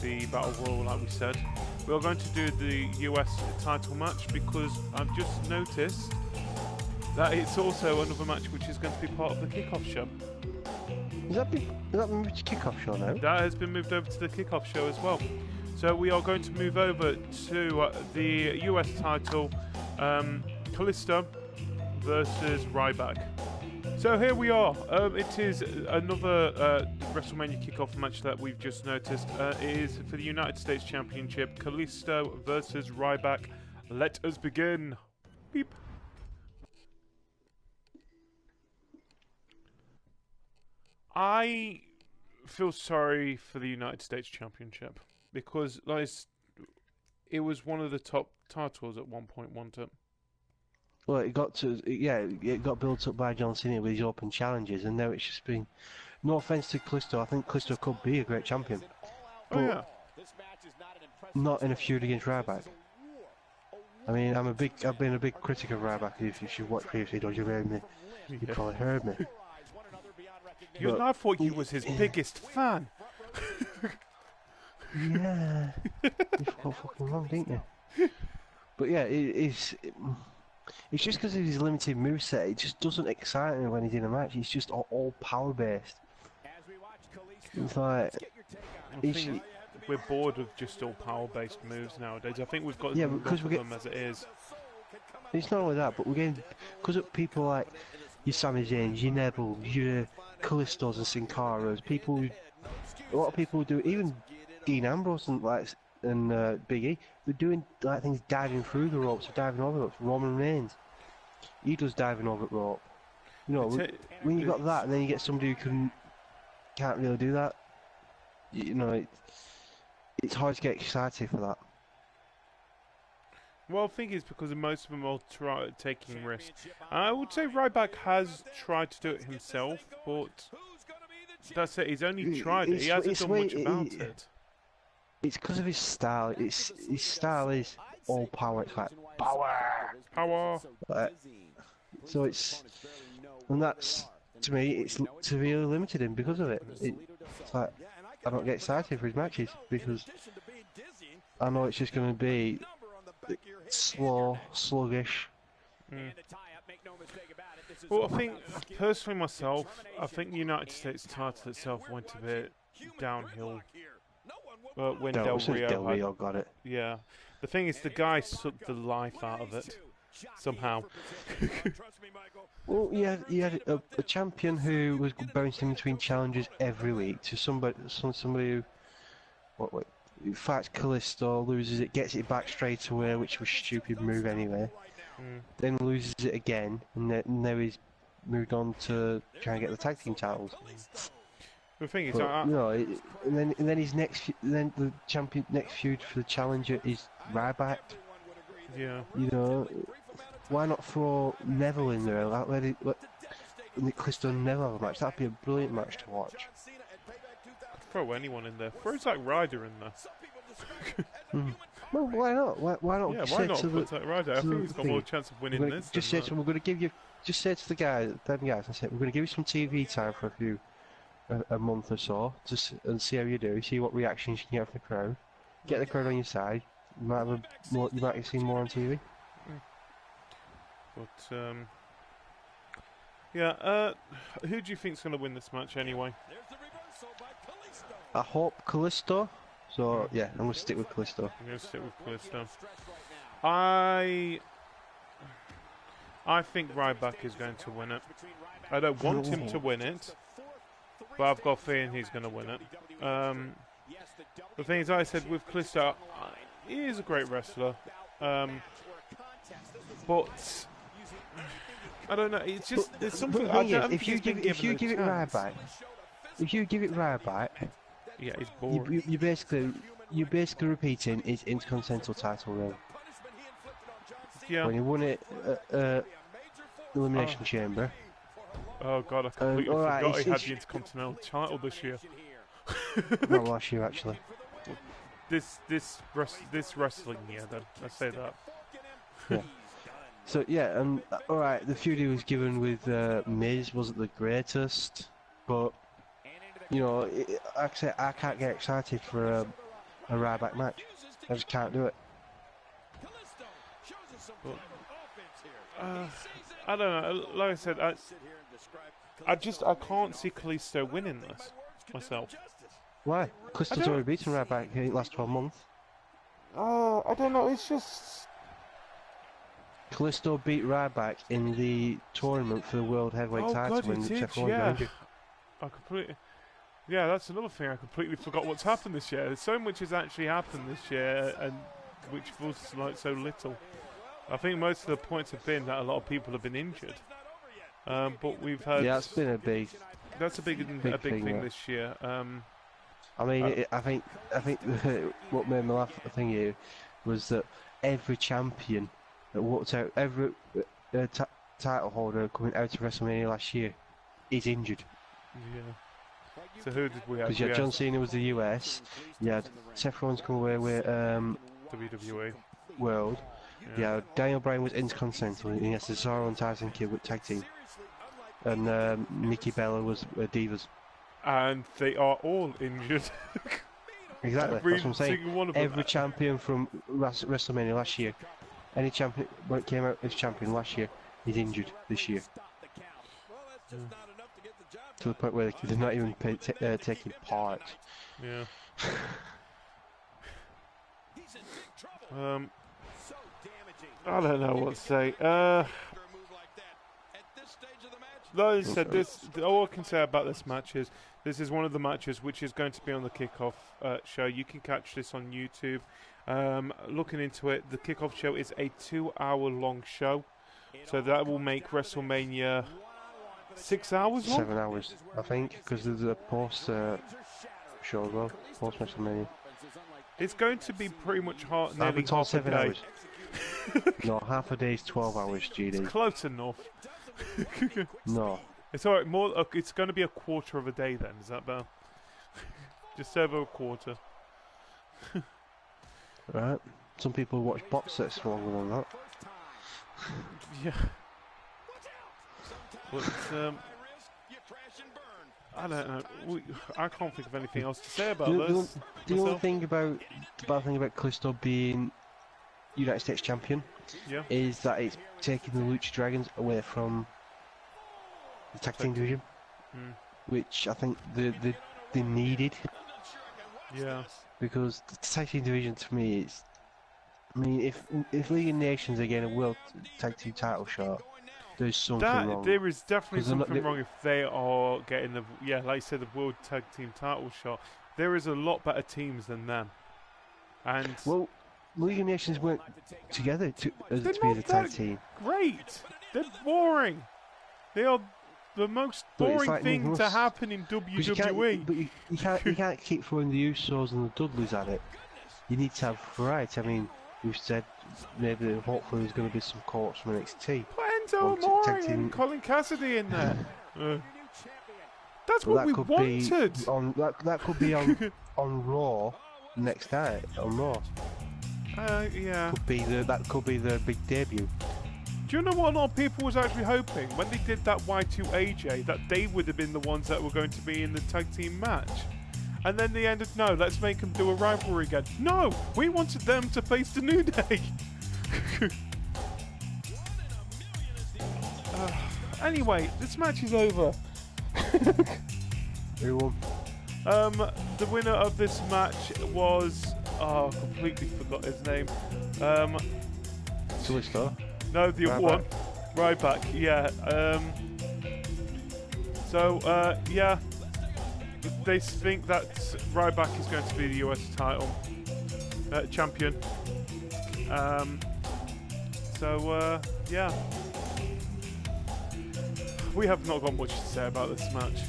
the Battle Royal, like we said. We are going to do the US title match because I've just noticed that it's also another match which is going to be part of the kickoff show. Is that moved to kickoff show now? That has been moved over to the kickoff show as well. So we are going to move over to the US title, Kalisto versus Ryback. So here we are. It is another WrestleMania kickoff match that we've just noticed. It is for the United States Championship, Kalisto versus Ryback. Let us begin. Beep. I feel sorry for the United States Championship because it was one of the top titles at one point, wasn't it? Well, it got built up by John Cena with his open challenges, and now it's just been. No offense to Kalisto, I think Kalisto could be a great champion. Oh yeah. Not in a feud against Ryback. I mean, I've been a big critic of Ryback. If you've watched previously, don't you heard me? You probably heard me. I thought you was his biggest fan. Yeah, you thought fucking wrong, didn't you? But yeah, it's just because of his limited moveset. It just doesn't excite me when he's in a match. He's just all power based. It's like we're bored of just all power based moves nowadays. I think we've got because we get them as it is. It's not only that, but we're getting because of people like your Sami Zayn, your Neville, your Kalistos and Sin Caras. A lot of people do. Even Dean Ambrose and Big E, they're doing like things diving through the ropes or diving over the ropes. Roman Reigns, he does diving over the rope. You know, when you got that, and then you get somebody who can't really do that. You know, it's hard to get excited for that. Well, the thing is because most of them are taking risks. I would say Ryback has tried to do it himself, but that's it. He's only tried it. He hasn't done much about it. It's because of his style. His style is all power. It's like power. So and that's to me, it's severely limited him because of it. It's like I don't get excited for his matches because I know it's just going to be slow, sluggish. Well, I think personally myself, I think the United States title itself went a bit downhill. When Del Rio got it. Yeah. The thing is, the guy sucked the life out of it. somehow. Well, you had a champion who was bouncing between challenges every week to somebody who who fights Callisto, loses it, gets it back straight away, which was a stupid move anyway. Then loses it again, and now he's moved on to try and get the tag team titles. The thing is, But, you know, and then his next feud for the challenger is Ryback. Yeah. You know, why not throw Neville in there? Like, let Callisto and Neville have a match. That'd be a brilliant match to watch. Throw anyone in there. Throw Zack Ryder in there. Well, why not? Why not? Yeah, why not put Zack Ryder? I think he's got more chance of winning this. Just say to him, we're going to give you. Just say to the guys, them guys, I said, we're going to give you some TV time for a month or so, and see how you do. See what reactions you can get from the crowd. Get the crowd on your side. You might have you might see more on TV. But yeah, who do you think's going to win this match anyway? I hope Callisto. So yeah, I'm going to stick with Callisto. I'm going to stick with Callisto. I think Ryback is going to win it. I don't want him to win it, but I've got a feeling he's going to win it. The thing is, I said with Callisto, he is a great wrestler, but I don't know. It's just there's something. If you give it Ryback, yeah, it's boring. You're basically repeating his Intercontinental title reign. Yeah. When he won it at Elimination Chamber. Oh God, I completely forgot he had the Intercontinental title this year. Not last year, actually. This wrestling year, then I say that. Yeah. So yeah, and all right, the feud he was given with Miz wasn't the greatest, but you know, like I say, I can't get excited for a Ryback match. I just can't do it. But, I don't know. Like I said, I can't see Kalisto winning this myself. Why? Kalisto's already beaten Ryback in the last 12 months. I don't know. It's just Kalisto beat Ryback in the tournament for the World Heavyweight title when yeah. I completely. Yeah, that's another thing. I completely forgot what's happened this year. There's so much has actually happened this year, and which feels like so little. I think most of the points have been that a lot of people have been injured. But we've had. Yeah, that's been a big. That's a big thing this year. I mean, I think what made me laugh. The thing here was that every champion that walked out, every title holder coming out of WrestleMania last year, is injured. Yeah. So who did we have? Because you had John Cena was the US, you had Seth Rollins come away with WWE World, yeah. Daniel Bryan was Intercontinental, and he has the Cesaro and Tyson Kidd with tag team, and Nikki Bella was Divas. And they are all injured. Exactly, that's what I'm saying. Every champion from WrestleMania last year, any champion when it came out as champion last year, is injured this year. Yeah. To the point where they're not even taking part. Yeah. I don't know what to say. Like I said, all I can say about this match is this is one of the matches which is going to be on the kickoff show. You can catch this on YouTube. Looking into it, the kickoff show is a 2-hour-long show, so that will make WrestleMania 6 hours long? 7 hours, I think, because there's a post show as well, post WrestleMania. It's going to be pretty much nearly half 7 hours. No, half a day is 12 hours, GD. It's close enough. No. It's alright, it's going to be a quarter of a day then, is that better? Just over a quarter. Right. Some people watch box sets longer than that. Yeah. But, I don't know. I can't think of anything else to say about this. The only thing the bad thing about Callisto being United States champion is that it's taking the Lucha Dragons away from the tag team division, which I think they needed. Yeah. Because the tag team division to me I mean, if League of Nations are getting a World Tag Team title shot, there's something wrong. There is definitely 'Cause they're not- something wrong if they are getting the like you said, the World Tag Team title shot. There is a lot better teams than them, and Well, League of Nations weren't together to be the tag team. great. They're boring. They are the most But it's boring like thing Nick to Ross. happen in 'Cause WWE. you can't keep throwing the Usos and the Dudleys at it. You need to have variety. I mean, we've said maybe hopefully there's going to be some courts from NXT. Put Enzo Well, Amore tag team- and Colin Cassidy in there. That's But what we could wanted. be on that could be on on Raw next night on Raw. Yeah. That could be the big debut. Do you know what a lot of people was actually hoping when they did that Y2AJ that they would have been the ones that were going to be in the tag team match? And then they ended, no, let's make them do a rivalry again. No, we wanted them to face the New Day. Anyway, this match is over. Who won? The winner of this match was, completely forgot his name. Solista. No, the other one. Ryback, yeah. Yeah. They think that Ryback is going to be the US title champion. Yeah. We have not got much to say about this match.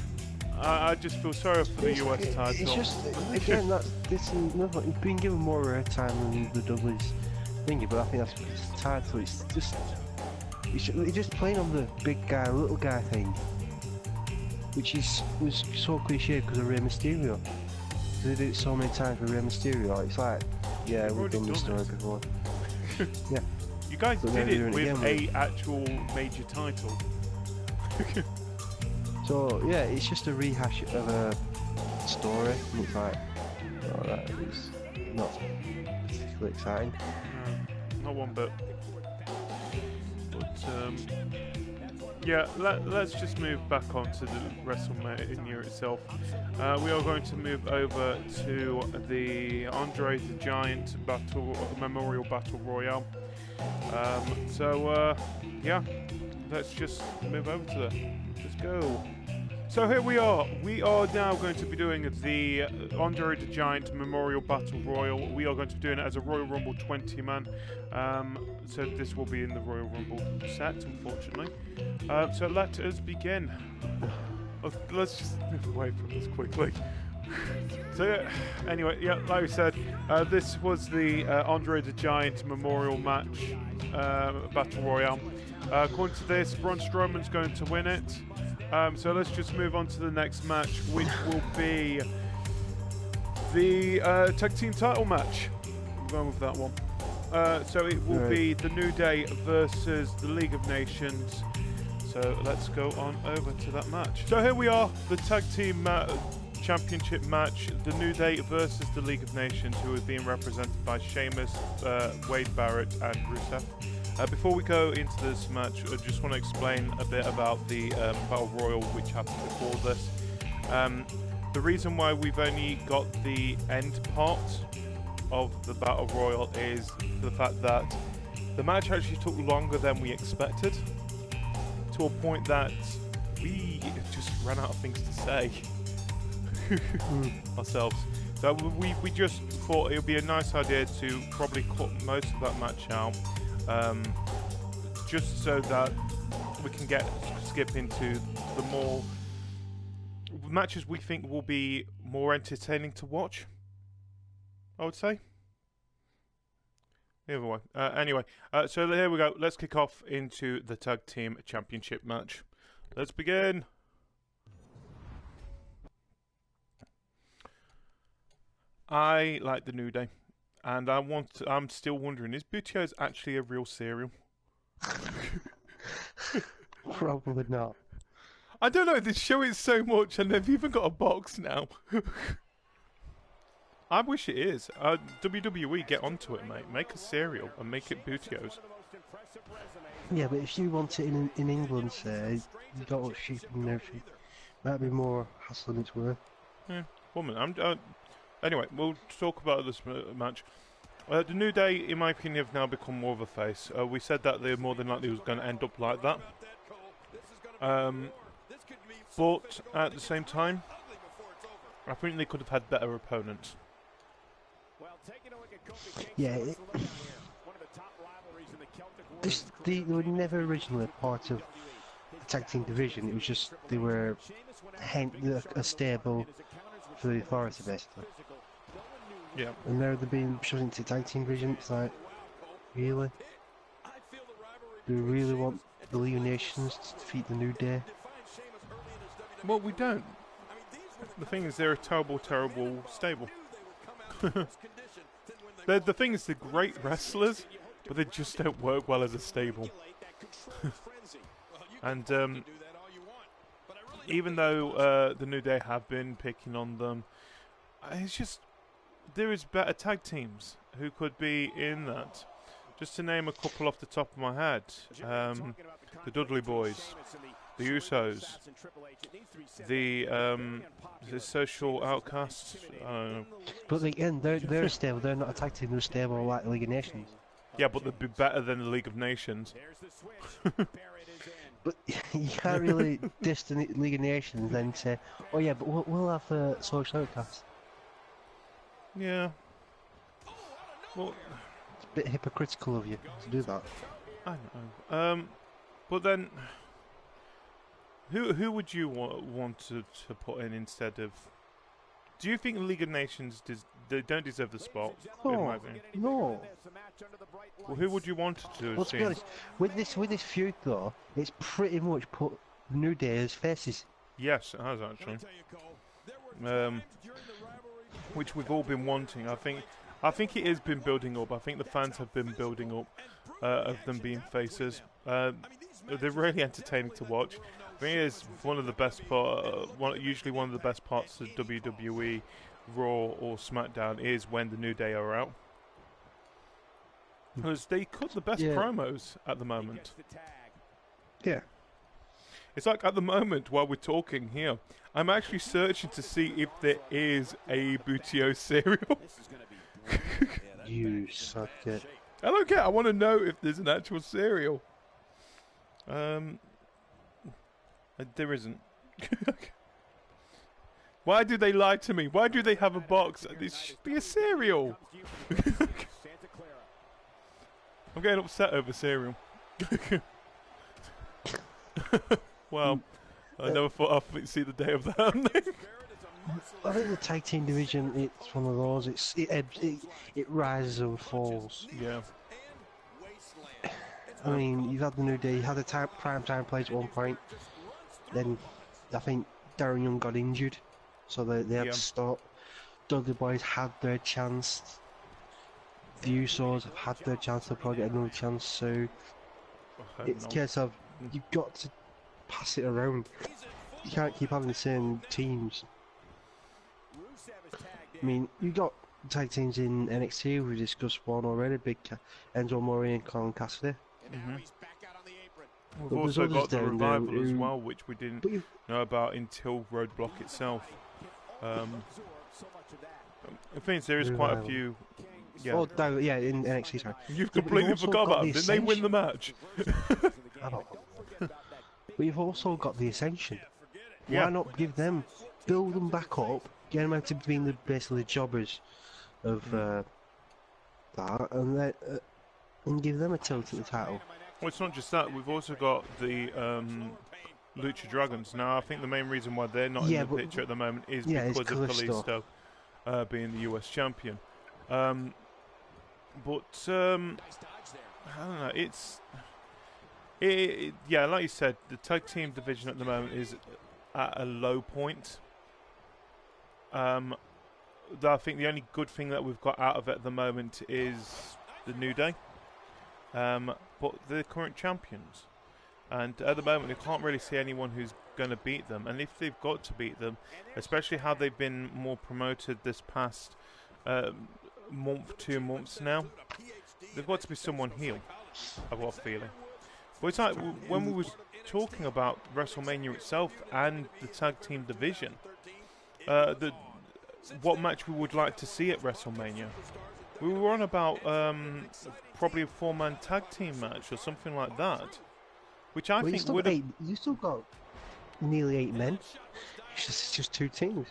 I just feel sorry for the US title. It's just, again, it's been given more airtime than the Dudleys thingy, but I think that's because the title, it's just playing on the big guy, little guy thing, which was so cliche because of Rey Mysterio. They did it so many times with Rey Mysterio. It's like, yeah, we've done this story before. Yeah. You guys But did it doing it with again a actual major title. So yeah, it's just a rehash of a story. And it's like, oh, that is not particularly exciting. No, not one bit. But yeah, let's just move back on to the WrestleMania itself. We are going to move over to the Andre the Giant Memorial Battle Royale. Yeah, let's just move over to that. Let's go. So here we are. We are now going to be doing the Andre the Giant Memorial Battle Royal. We are going to be doing it as a Royal Rumble 20-man. So this will be in the Royal Rumble set, unfortunately. So let us begin. Let's just move away from this quickly. So anyway, yeah, like we said, this was the Andre the Giant Memorial match, Battle Royale. According to this, Braun Strowman's going to win it. So let's just move on to the next match, which will be the tag team title match. I'm going with that one. So it will be the New Day versus the League of Nations. So let's go on over to that match. So here we are, the tag team championship match, the New Day versus the League of Nations, who are being represented by Sheamus, Wade Barrett and Rusev. Before we go into this match, I just want to explain a bit about the Battle Royal which happened before this. The reason why we've only got the end part of the Battle Royal is the fact that the match actually took longer than we expected, to a point that we just ran out of things to say ourselves. So we just thought it would be a nice idea to probably cut most of that match out, just so that we can skip into the more matches we think will be more entertaining to watch, I would say. Either way. Anyway, so here we go. Let's kick off into the Tag Team Championship match. Let's begin. I like the New Day, and I'm still wondering, is Butio's actually a real cereal? Probably not. I don't know, they show it so much and they've even got a box now. I wish it is. WWE, get onto it, mate. Make a cereal and make it Butio's. Yeah, but if you want it in England, say, you got what shipping and everything. Might be more hassle than it's worth. Yeah, woman. Anyway, we'll talk about this match. The New Day, in my opinion, have now become more of a face. We said that they more than likely was going to end up like that. But at the same time, I think they could have had better opponents. Yeah, they were never originally part of the tag team division. It was just they were a stable for the authority, basically. Yeah. And now they're being shoved into the tag team division. It's like, really? Do we really want the League of Nations to defeat the New Day? Well, we don't. The thing is, they're a terrible, terrible stable. The thing is, they're great wrestlers, but they just don't work well as a stable. And even though the New Day have been picking on them, it's just there is better tag teams who could be in that. Just to name a couple off the top of my head, the Dudley Boys, the Usos, the Social Outcasts. I don't know. But again, they're stable. They're not a tag team. They're stable like the League of Nations. Yeah, but they'd be better than the League of Nations. But you can't really diss the League of Nations and then say, "Oh yeah, but we'll have Social Outcasts." Yeah. Well, it's a bit hypocritical of you to do that. I know. But then, who would you want to put in instead of? Do you think the League of Nations they don't deserve the spot? No, no. Well, who would you want to? Well, to be honest, with this feud though, it's pretty much put the New Day as faces. Yes, it has actually. Which we've all been wanting. I think it has been building up. I think the fans have been building up of them being faces. They're really entertaining to watch. I think it is one of the best usually one of the best parts of WWE Raw or SmackDown is when the New Day are out, because they cut the best promos at the moment. Yeah. It's like at the moment while we're talking here, I'm actually searching to see if there is a Bootio cereal. You suck it. I don't care. I want to know if there's an actual cereal. There isn't. Why do they lie to me? Why do they have a box? This should be a cereal. I'm getting upset over cereal. Well, I never thought I'd see the day of that. I think the tag team division, it's one of those. It rises and falls. Yeah. I mean, you've had the New Day. You had the prime time plays at one point. Then I think Darren Young got injured, so they had to stop. Dudley Boys had their chance. The Usos have had their chance. They'll probably get another chance soon. It's a case of you've got to pass it around. You can't keep having the same teams. I mean, you got tag teams in NXT. We discussed one already. Big Enzo Amore and Colin Cassidy. We've also got the Revival as well, which we didn't know about until Roadblock itself. I think there is quite a few. Yeah. Oh, no, yeah, in NXT, sorry. You've completely forgot about them. Didn't they win the match? I don't know. But you've also got the Ascension. Yeah. Why not give them, build them back up, get them out to being basically the jobbers of that, and give them a tilt at the title. Well, it's not just that. We've also got the Lucha Dragons. Now, I think the main reason why they're not in the picture at the moment is because of Kalisto being the US champion. But I don't know. Yeah, like you said, the tag team division at the moment is at a low point. I think the only good thing that we've got out of it at the moment is the New Day. But they're current champions, and at the moment we can't really see anyone who's going to beat them. And if they've got to beat them, especially how they've been more promoted this past month, 2 months now, there's got to be someone heel. I've got a feeling. But it's like when we was talking about WrestleMania itself and the tag team division, what match we would like to see at WrestleMania. We were on about probably a 4-man tag team match or something like that, which I think would have. You still got nearly 8 men. It's just 2 teams.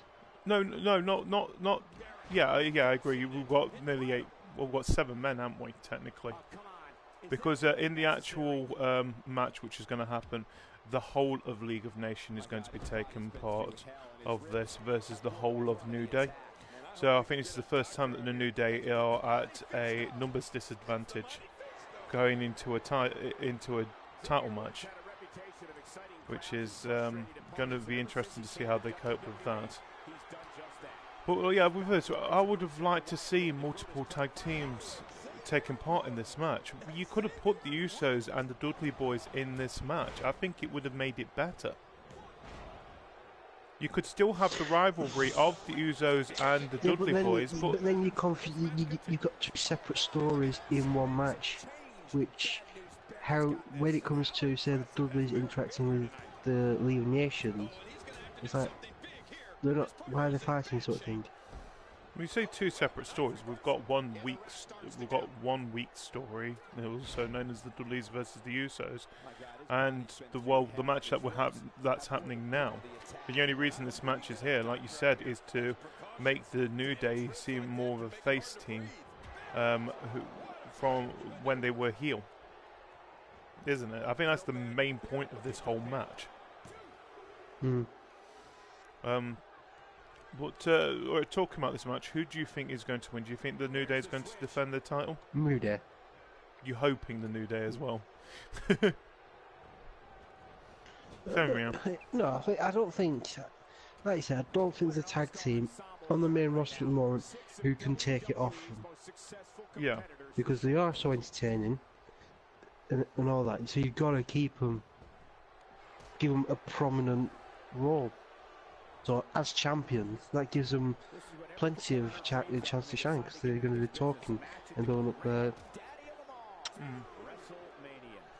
No, not. Yeah, I agree. We've got nearly 8. We've got 7 men, haven't we? Technically, because in the actual match, which is going to happen, the whole of League of Nations is going to be taking part of this versus the whole of New Day. So I think this is the first time that the New Day are at a numbers disadvantage going into a title match, which is going to be interesting to see how they cope with that. But well, yeah, with this, I would have liked to see multiple tag teams taking part in this match. You could have put the Usos and the Dudley Boys in this match. I think it would have made it better. You could still have the rivalry of the Usos and the Dudley Boys, but then you got 2 separate stories in one match, which when it comes to say the Dudleys interacting with the League of Nations, it's like they're not. Why are they fighting, sort of thing? When you say 2 separate stories, we've got one week story, also known as the Dudleys versus the Usos, and the match that's happening now. But the only reason this match is here, like you said, is to make the New Day seem more of a face team from when they were heel, isn't it? I think that's the main point of this whole match. But talking about this match, who do you think is going to win? Do you think the New Day is going to defend their title? New Day. You hoping the New Day as well? No, I don't think. Like you said, I don't think there's a tag team on the main roster at the moment who can take it off them. Yeah. Because they are so entertaining and all that. So you've got to give them a prominent role. So as champions, that gives them plenty of chance to shine, because they're going to be talking and going up there,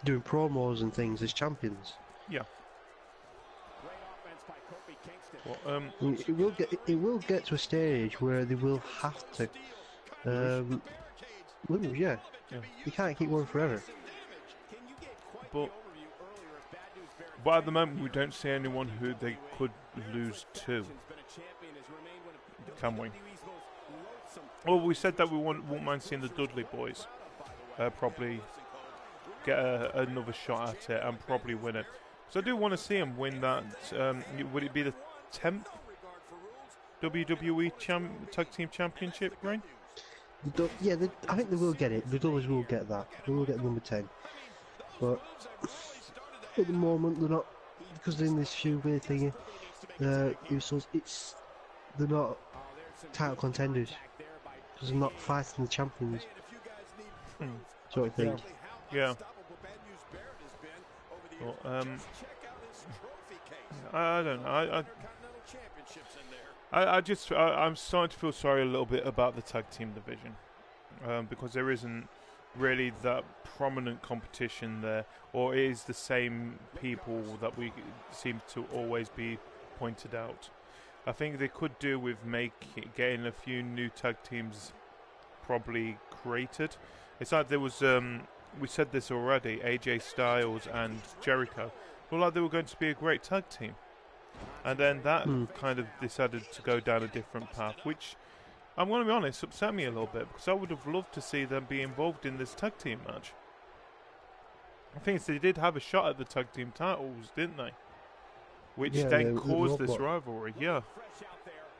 doing promos and things as champions. Yeah. Well, it will get to a stage where they will have to lose. Yeah. You can't keep going forever. But at the moment, we don't see anyone who they could lose to, can we? Well, we said that we won't mind seeing the Dudley Boys probably get another shot at it and probably win it. So I do want to see them win that. Would it be the 10th WWE Tag Team Championship reign? Yeah, I think they will get it. The Dudleys will get that. They will get number 10. But at the moment, they're not, because they're in this feud thing. They're not title contenders because they're not fighting the champions. Sort of thing. Yeah. Well, I don't know. I'm starting to feel sorry a little bit about the tag team division because there isn't really that prominent competition there, or it is the same people that we seem to always be pointed out. I think they could do with getting a few new tag teams probably created. It's like there was, we said this already, AJ Styles and Jericho. Well, like they were going to be a great tag team. And then that kind of decided to go down a different path, which, I'm going to be honest, upset me a little bit, because I would have loved to see them be involved in this tag team match. I think they did have a shot at the tag team titles, didn't they? Which then caused this rivalry, yeah.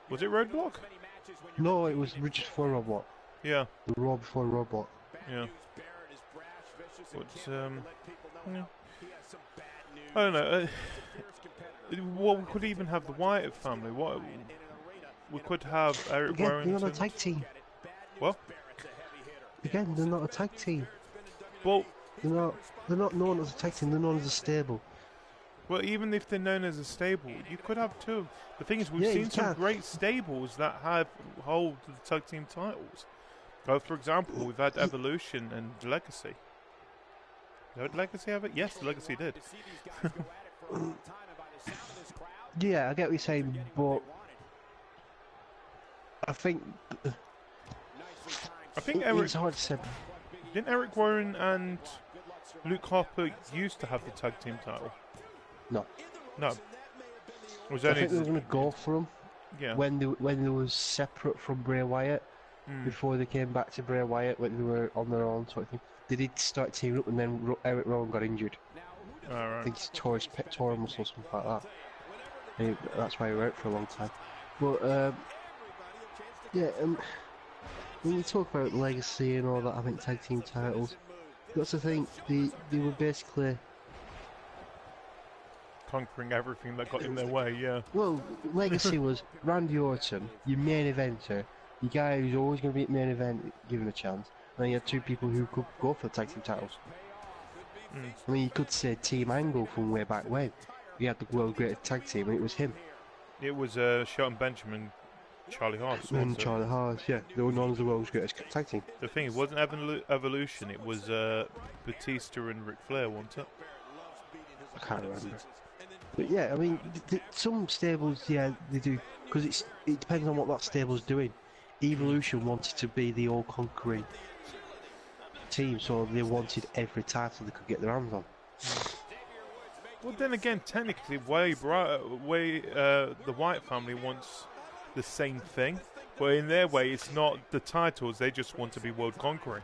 Was it Roadblock? No, it was just before Roadblock. Yeah. The Raw before Roadblock. Yeah. But, yeah. I don't know. Well, we could even have the Wyatt family. We could have Eric Warrington. They're not a tag team. What? Again, they're not a tag team. Well, they're not known as a tag team. They're known as a stable. Well, even if they're known as a stable, you could have two. The thing is, we've seen some great stables that hold the tag team titles. For example, we've had Evolution and Legacy. Did Legacy have it? Yes, Legacy did. Yeah, I get what you're saying, but I think I think It's hard to say. Didn't Eric Warren and Luke Harper used to have the tag team title? No. No. Was I think they were going to go for them. Yeah. When they were separate from Bray Wyatt, before they came back to Bray Wyatt, when they were on their own sort of thing. They did start teaming up, and then Eric Rowan got injured. Right. I think he tore his pectoral muscle or something like that. And that's why he was out for a long time. But when you talk about legacy and all that, I think tag team titles, you got to think they were basically conquering everything that got in their way. Yeah. Well, legacy was Randy Orton, your main eventer, your guy who's always going to be at main event, given a chance. And then you had two people who could go for the tag team titles. I mean, you could say Team Angle from way back when. You had the world's greatest tag team, and it was him. It was Shelton Benjamin, Charlie Haas. And Charlie Haas, yeah. They were known as the world's greatest tag team. The thing, it wasn't Evolution, it was Batista and Ric Flair, wasn't it? I can't remember. But yeah, I mean, some stables, yeah, they do. Because it depends on what that stable's doing. Evolution wanted to be the all-conquering team, so they wanted every title they could get their hands on. Well, then again, technically, the Wyatt family wants the same thing, but in their way, it's not the titles. They just want to be world conquering,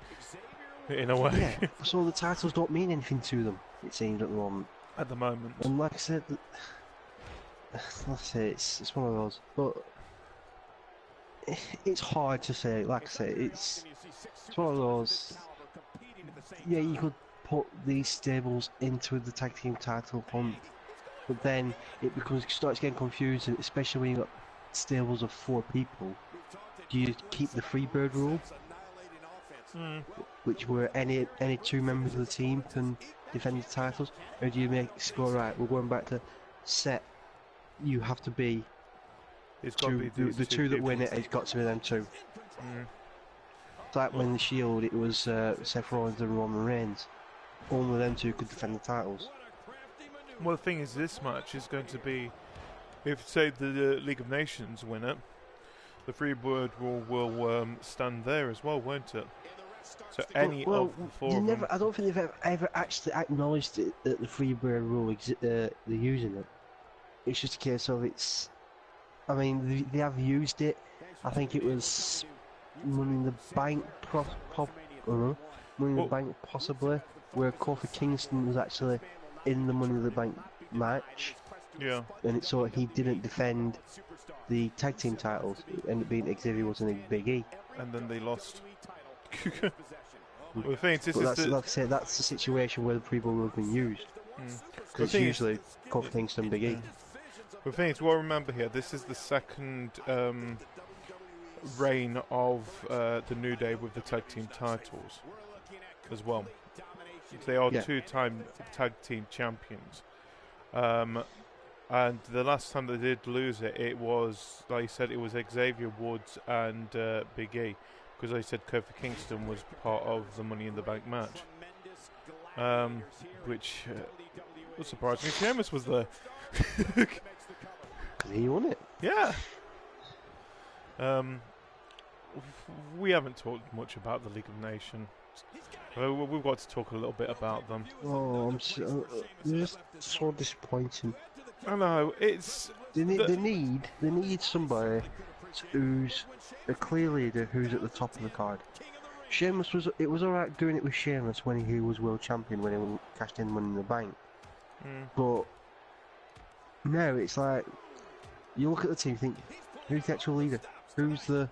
in a way. Yeah. So the titles don't mean anything to them. It seems at the moment. At the moment. And like I said, it's one of those. But it's hard to say. Like I say, it's one of those. Yeah, you could put these stables into the tag team title hunt, but then it starts getting confusing, especially when you got stables of 4 people. Do you keep the Freebird rule, which were any 2 members of the team can defend the titles, or do you make it score right? We're going back to set. You have to be. It's got to be the two that win it. It's got to be them 2. It's like when the Shield, it was Seth Rollins and Roman Reigns. Only them 2 could defend the titles. Well, the thing is, this match is going to be, if say the League of Nations win it, the Freebird rule will stand there as well, won't it? So any of the 4 of them. I don't think they've ever actually acknowledged it, that the Freebird rule they're using it. It's just a case of it's. I mean, they have used it. I think it was Money in the Bank, Money in the Bank possibly, where Kofi Kingston was actually in the Money in the Bank match. Yeah. And so he didn't defend the tag team titles. It ended up being Xavier Woods and Big E. And then they lost. Well, the thing is, like I said, that's the situation where the Freebird have been used. Because it's usually Kofi Kingston, Big E. The thing is, well, remember here, this is the second reign of the New Day with the tag team titles as well. They are 2-time tag team champions. And the last time they did lose it, it was, like you said, it was Xavier Woods and Big E. Because like you said, Kofi Kingston was part of the Money in the Bank match. Which was surprising. Sheamus was there. He won it. Yeah. We haven't talked much about the League of Nations. We've got to talk a little bit about them. Oh, they're just so disappointing. I know, it's... They need somebody who's a clear leader who's at the top of the card. Sheamus it was alright doing it with Sheamus when he was world champion, when he cashed in Money in the Bank. But now it's like, you look at the team and think, who's the actual leader? Who's the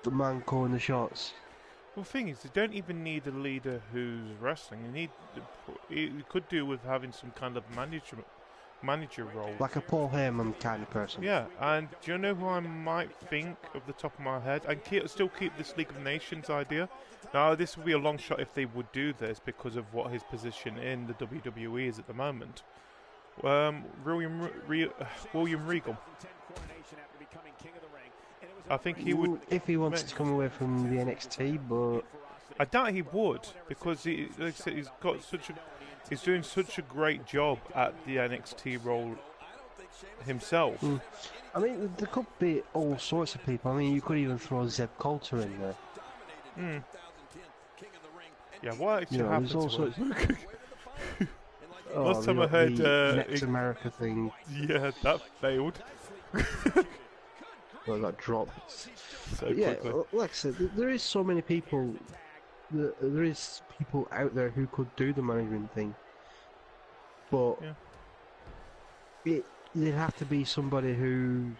man calling the shots? Well, the thing is, they don't even need a leader who's wrestling. You could do with having some kind of manager role. Like a Paul Heyman kind of person. Yeah, and do you know who I might think of the top of my head? And still keep this League of Nations idea. Now, this would be a long shot if they would do this because of what his position in the WWE is at the moment. William Regal. I think he would... If he wants to come away from the NXT, but... I doubt he would, because like I said, he's doing such a great job at the NXT role himself. I mean, there could be all sorts of people. I mean, you could even throw Zeb Coulter in there. Yeah, what actually happened there's to him? Last time I the heard... Next America thing. Yeah, that failed. Well, that dropped. So But yeah, quickly. like I said, there is so many people. There is people out there who could do the management thing, but it'd have to be somebody who.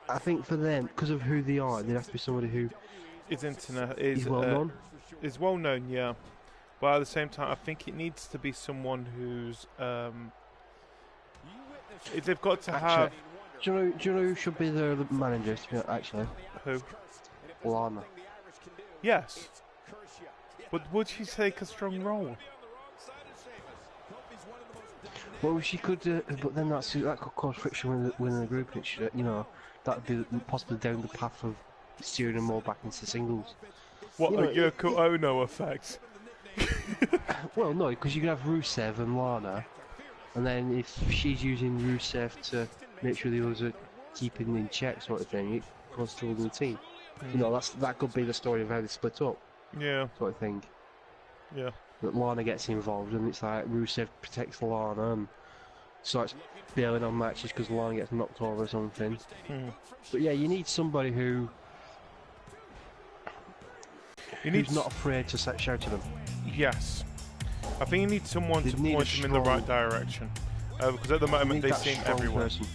I think for them, because of who they are, they'd have to be somebody who is well known. Is well known, yeah. But at the same time, I think it needs to be someone who's. They've got to have. Do you know who should be the manager? Actually, Who? Lana. Yes. But would she take a strong role? Well, she could, but then that could cause friction within the group. That'd be possibly down the path of steering them all back into singles. What, a Yoko Ono effect? Well, no, because you can have Rusev and Lana, and then if she's using Rusev to make sure the others are keeping in check, sort of thing, it causes trouble in the team. That could be the story of how they split up. Yeah. Sort of thing. Yeah. That Lana gets involved, and it's like Rusev protects Lana and starts bailing on matches because Lana gets knocked over or something. But yeah, you need somebody who's not afraid to shout to them. Yes. I think you need someone to point them in the right direction. Because at the moment they seem everywhere. Person.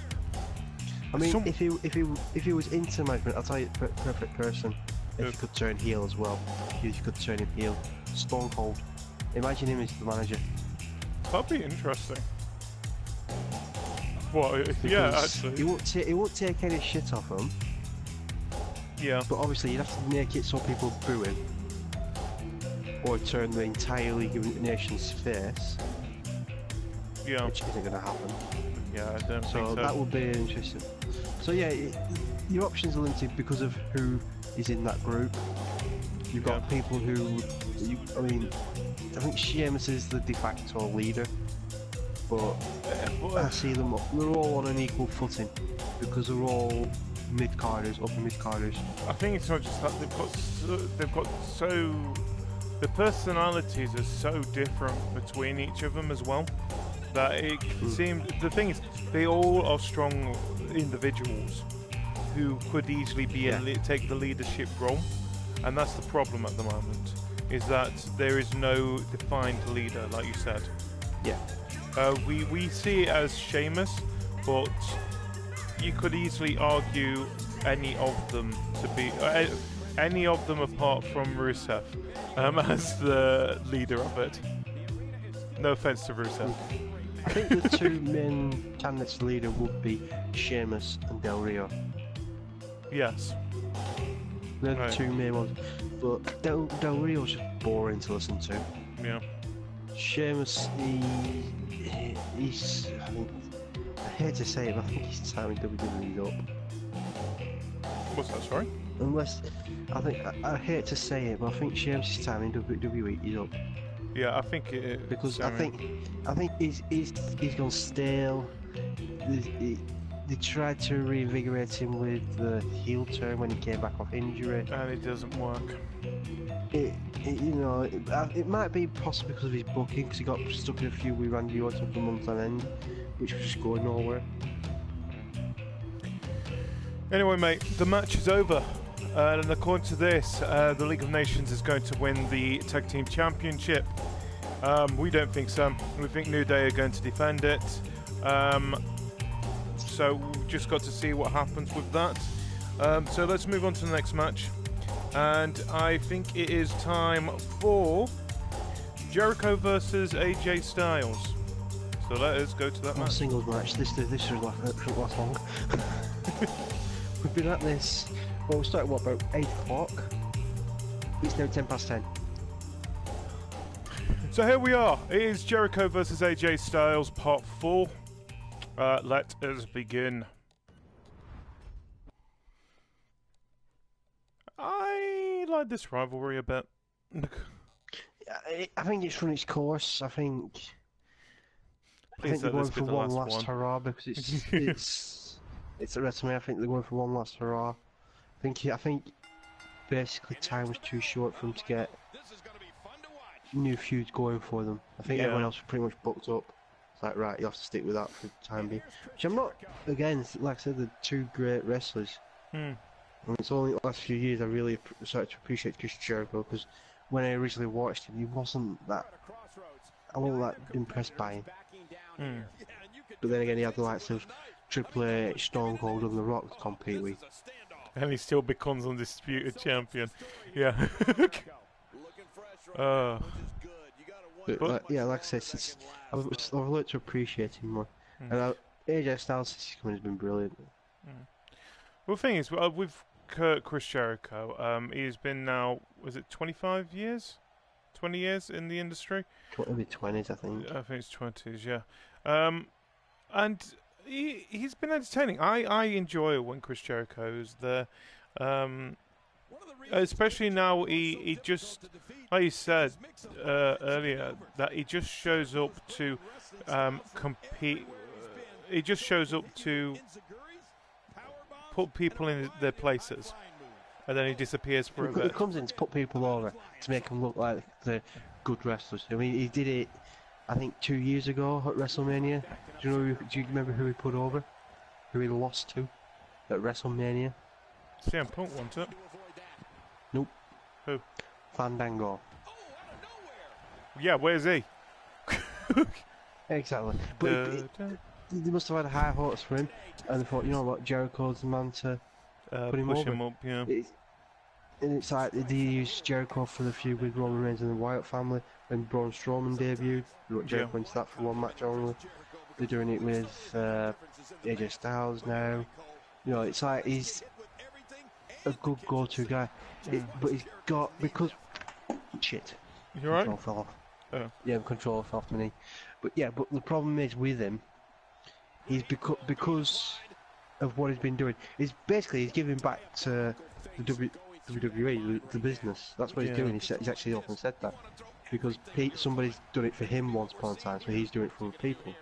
I mean, if he was into management, I'll tell you the perfect person. If he could turn heel as well. If you could turn him heel. Stone Cold. Imagine him as the manager. That'd be interesting. What? Yeah, actually. He won't take any shit off him. Yeah. But obviously you'd have to make it so people boo him. Or turn the entire League of Nations face. Yeah. Which isn't going to happen. Yeah, I don't think so. So that would be interesting. So yeah, your options are limited because of who is in that group. You've got people who... I think Sheamus is the de facto leader. But I see them... They're all on an equal footing. Because they're all mid-carders, upper mid-carders. I think it's not just that, they've got so... The personalities are so different between each of them as well, that it seems... The thing is, they all are strong individuals who could easily be take the leadership role, and that's the problem at the moment, is that there is no defined leader, like you said. Yeah. We see it as Sheamus, but you could easily argue any of them to be... any of them apart from Rusev as the leader of it. No offense to Rusev. I think the two main candidates leader would be Sheamus and Del Rio. Yes. They're the two main ones. But Del Rio's just boring to listen to. Yeah. Sheamus, he's... I hate to say it, but I think his time in WWE is up. What's that, sorry? Unless... I hate to say it, but I think Sheamus' time in WWE is up. Yeah, I think it is. Because I think he's gone stale. They tried to reinvigorate him with the heel turn when he came back off injury. And it doesn't work. It might be possibly because of his booking, because he got stuck in a feud with Randy Orton for months on end, which was just going nowhere. Anyway, mate, the match is over. And according to this, the League of Nations is going to win the Tag Team Championship. We don't think so. We think New Day are going to defend it. So we've just got to see what happens with that. So let's move on to the next match. And I think it is time for Jericho versus AJ Styles. So let us go to that match. Singles match. This should last long. We've been at this... Well, we started, about 8 o'clock? It's now 10 past 10. So here we are. It is Jericho versus AJ Styles, part 4. Let us begin. I like this rivalry a bit. I think it's run its course. I think they're going for one last hurrah because it's a WrestleMania. I think they're going for one last hurrah. I think basically time was too short for them to get new feuds going for them. I think everyone else was pretty much booked up. It's like, right, you have to stick with that for the time being. Which I'm not against. Like I said, they're two great wrestlers. And it's only the last few years I really started to appreciate Chris Jericho, because when I originally watched him, he wasn't that. I wasn't that impressed by him. But then again, he had the likes of Triple H, Stone Cold, and The Rock to compete with. And he still becomes undisputed champion. Yeah. But yeah, like I said, I've learned to appreciate him more. And AJ Styles since he's come in has been brilliant. Well, the thing is, with Chris Jericho, he's been now, was it 25 years? 20 years in the industry? Maybe 20s, I think. I think it's 20s, yeah. And he's been entertaining. I enjoy it when Chris Jericho's there. Especially now, he just, like you said earlier, that he just shows up to compete. He just shows up to put people in their places, and then he disappears for a bit. He comes in to put people over, to make them look like they're good wrestlers. I mean, he did it, I think, 2 years ago at WrestleMania. Do you remember who he put over? Who he lost to at WrestleMania? CM Punk, wasn't it? Nope. Who? Fandango. Yeah, where's he? Exactly. But they must have had high hopes for him, and they thought, you know what, Jericho's the man to put him push over. him up, yeah. And it's like they used Jericho for the feud with Roman Reigns and the Wyatt family when Braun Strowman debuted. They got Jericho into that for one match only. They're doing it with AJ Styles now. You know, it's like he's a good go-to guy, but he's got, because shit. You alright? Control fell off. Oh. Yeah, control fell off my knee. But the problem is with him, he's because of what he's been doing. He's giving back to the WWE, the business. That's what he's doing. He's actually often said that, because somebody's done it for him once upon a time, so he's doing it for the people.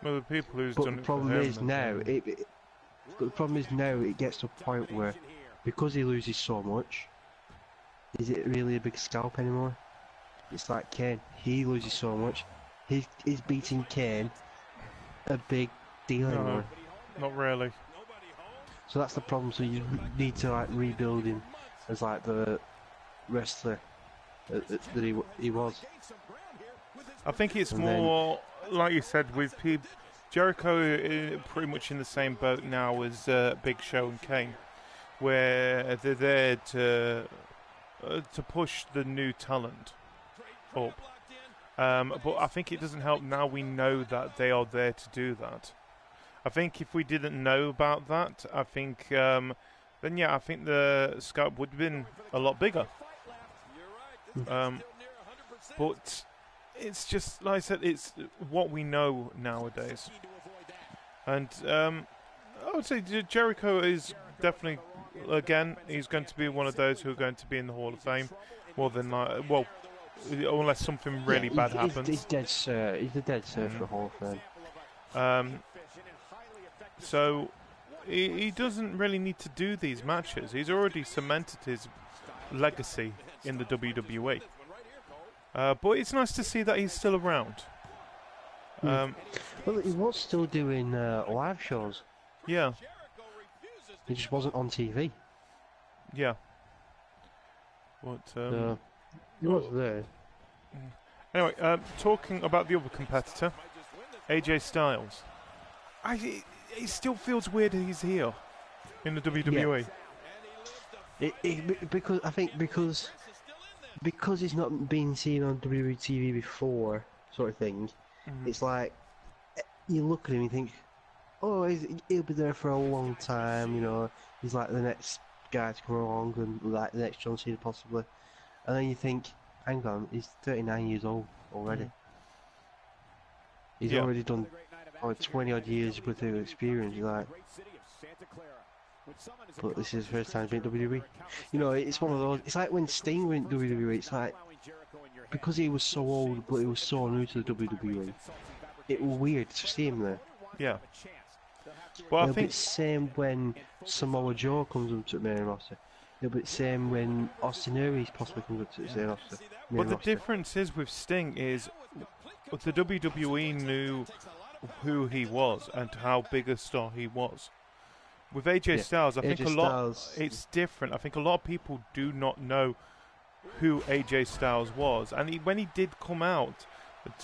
Well, the people who's done it for him. But the problem is now it gets to a point where, because he loses so much, is it really a big scalp anymore? It's like Kane. He loses so much. He's beating Kane a big deal anymore. Not really. So that's the problem. So you need to like rebuild him as like the wrestler that he was. I think it's more, like you said, with people. Jericho is pretty much in the same boat now as Big Show and Kane, where they're there to push the new talent up. But I think it doesn't help now we know that they are there to do that. I think if we didn't know about that, I think then I think the scope would have been a lot bigger. But it's just, like I said, it's what we know nowadays. And I would say Jericho is definitely, again, he's going to be one of those who are going to be in the Hall of Fame more than unless something really bad happens. He's dead, sir. He's a dead sir for the Hall of Fame. So he doesn't really need to do these matches. He's already cemented his legacy in the WWE. But it's nice to see that he's still around. Well, he was still doing live shows. Yeah. He just wasn't on TV. Yeah. But he was there. Anyway, talking about the other competitor, AJ Styles. It still feels weird that he's here in the WWE. Yeah. Because he's not been seen on WWE TV before, sort of thing. It's like you look at him and think, oh, he'll be there for a long time. You know, he's like the next guy to come along, and like the next John Cena possibly. And then you think, hang on, he's 39 years old already. He's already done 20 odd years worth of experience. Like, but this is his first time being WWE. You know, it's one of those. It's like when Sting went WWE. It's like, because he was so old, but he was so new to the WWE. It was weird to see him there. Yeah. Well, I think it's the same when Samoa Joe comes up to the main roster. It'll be the same when Austin Aries possibly comes up to the same roster. But the difference is with Sting is the WWE knew who he was and how big a star he was. With AJ Styles, I think it's different. I think a lot of people do not know who AJ Styles was, and when he did come out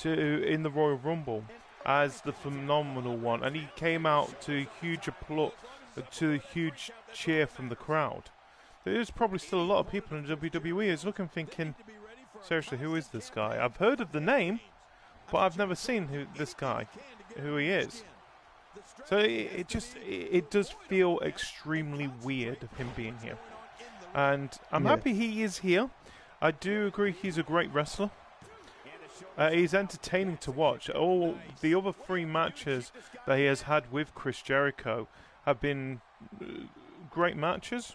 in the Royal Rumble as the phenomenal one, and he came out to huge applause, to a huge cheer from the crowd. There's probably still a lot of people in WWE is looking, thinking, seriously, who is this guy? I've heard of the name, but I've never seen who he is. So it does feel extremely weird of him being here, and I'm happy he is here. I do agree he's a great wrestler. He's entertaining to watch. All the other 3 matches that he has had with Chris Jericho have been great matches.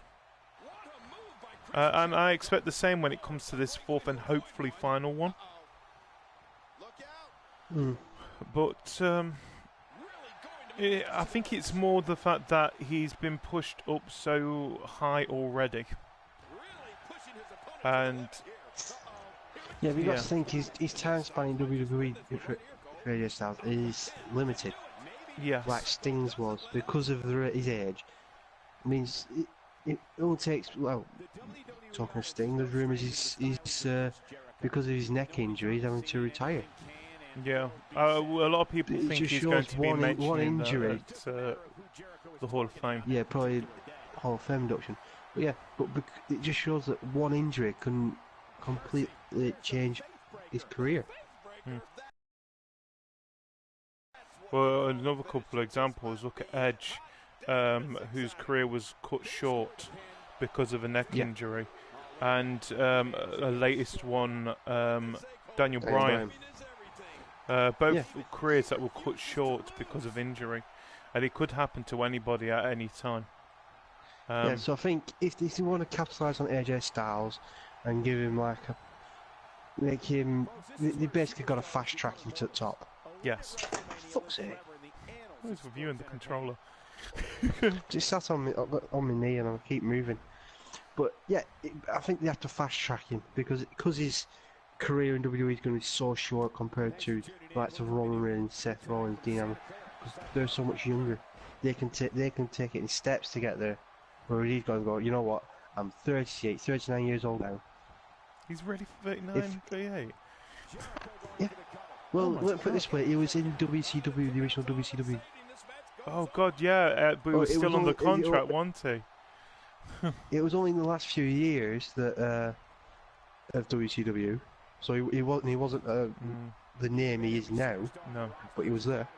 And I expect the same when it comes to this 4th and hopefully final one. But I think it's more the fact that he's been pushed up so high already. And yeah, but you got to think his time span in WWE for AJ Styles is limited. Yes. Like Sting's was, because of his age. Means it only takes, well, talking of Sting, there's rumours he's because of his neck injury, he's having to retire. Yeah, a lot of people think he's going to be mentioned one injury at the Hall of Fame. Yeah, probably Hall of Fame induction. But yeah, but it just shows that one injury can completely change his career. Well, another couple of examples, look at Edge, whose career was cut short because of a neck injury. And a latest one, Daniel Bryan. Both careers that were cut short because of injury. And it could happen to anybody at any time. Yeah, so I think if you want to capitalise on AJ Styles and give him they basically got to fast track him to the top. Yes. Fuck's sake. Who's reviewing the controller? Just sat on my knee and I keep moving. But yeah, I think they have to fast track him because his career in WWE is going to be so short compared to the likes of Roman Reigns, Seth Rollins, Dean Ambrose, because they're so much younger. They can take it in steps to get there. Where he's going to go, you know what? I'm 38, 39 years old now. He's ready for 39, 38. Yeah. Well, let's put it this way: he was in WCW, the original WCW. Oh God, yeah, but he was still under contract, wasn't he? It was only in the last few years that of WCW, so he wasn't the name he is now. No, but he was there.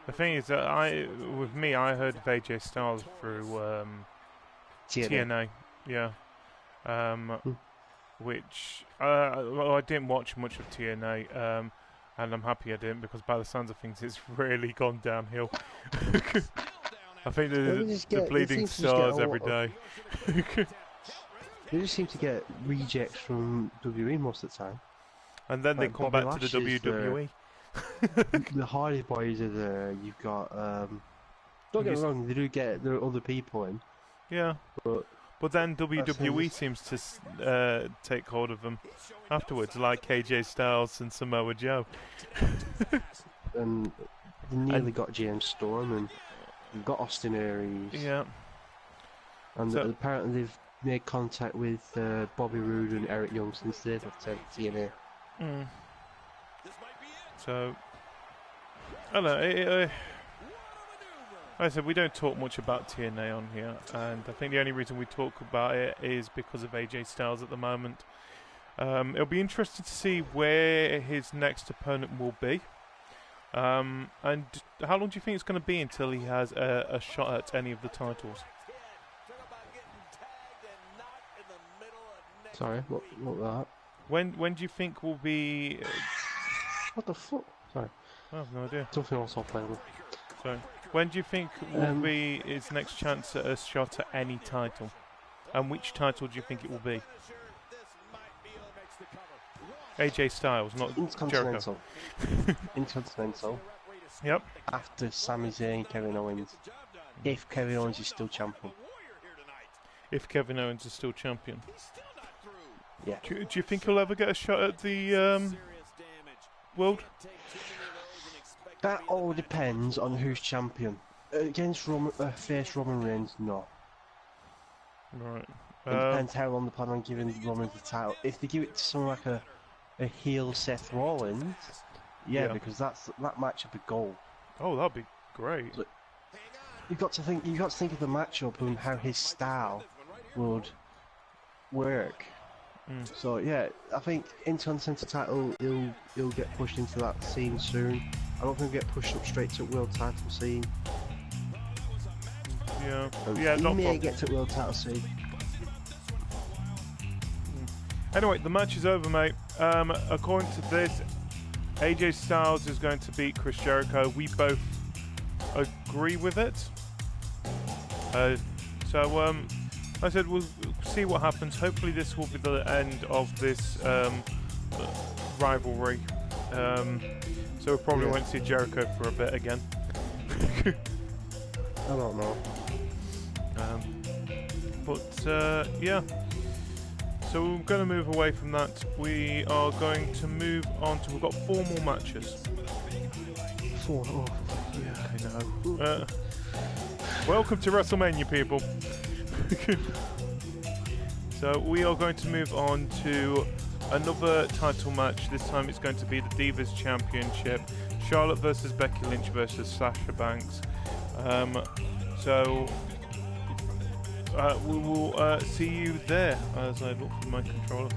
The thing is that I heard of AJ Styles through TNA. Yeah. Which I didn't watch much of TNA, and I'm happy I didn't, because by the sounds of things, it's really gone downhill. I think the bleeding stars every day. They just seem to get rejects from WWE most of the time. And then they come back to the WWE. The Hardy Boys are there. You've got... don't get me wrong, there are other people in. Yeah. But then WWE seems to take hold of them afterwards, like AJ Styles and Samoa Joe. And they nearly got James Storm, and they've got Austin Aries. Yeah. And apparently they've made contact with Bobby Roode and Eric Young since they've left TNA. So, I don't know. Like I said, we don't talk much about TNA on here, and I think the only reason we talk about it is because of AJ Styles at the moment. It'll be interesting to see where his next opponent will be. And how long do you think it's going to be until he has a shot at any of the titles? Sorry, what was that? When do you think will be... What the fuck? Sorry. I have no idea. Something else I'll play with. Sorry. When do you think will be his next chance at a shot at any title? And which title do you think it will be? AJ Styles, not Intercontinental. Jericho. Intercontinental. Yep. After Sami Zayn, Kevin Owens. If Kevin Owens is still champion. if Kevin Owens is still champion. Yeah. Do you think he'll ever get a shot at the world? That all depends on who's champion. Against face Roman Reigns, no. Right. It depends how long they plan on giving Roman the title. If they give it to someone like a heel Seth Rollins, yeah, because that match would be gold. Oh, that'd be great. But you've got to think of the matchup and how his style would work. So yeah, I think Intercontinental title he'll get pushed into that scene soon. I don't think he'll get pushed up straight to world title scene. Yeah, he may get to world title scene. Anyway, the match is over, mate. According to this, AJ Styles is going to beat Chris Jericho. We both agree with it. So I said we'll see what happens. Hopefully this will be the end of this rivalry. So we probably won't see Jericho for a bit again. I don't know. Yeah. So we're going to move away from that. We are going to move on to... We've got 4 more matches. 4? Oh, yeah, I know. Welcome to WrestleMania, people. So we are going to move on to another title match. This time it's going to be the Divas Championship. Charlotte versus Becky Lynch versus Sasha Banks. We will see you there as I look for my controller.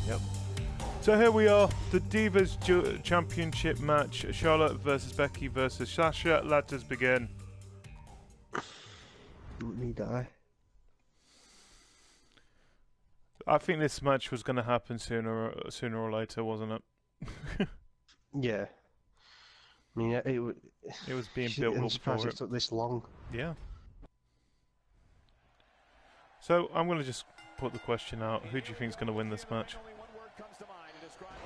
Yep. So here we are, the Divas Championship match. Charlotte versus Becky versus Sasha. Let us begin. Let me die. I think this match was going to happen sooner or later, wasn't it? Yeah. I mean, it was being built up for it took this long. Yeah. So I'm going to just put the question out. Who do you think is going to win this match?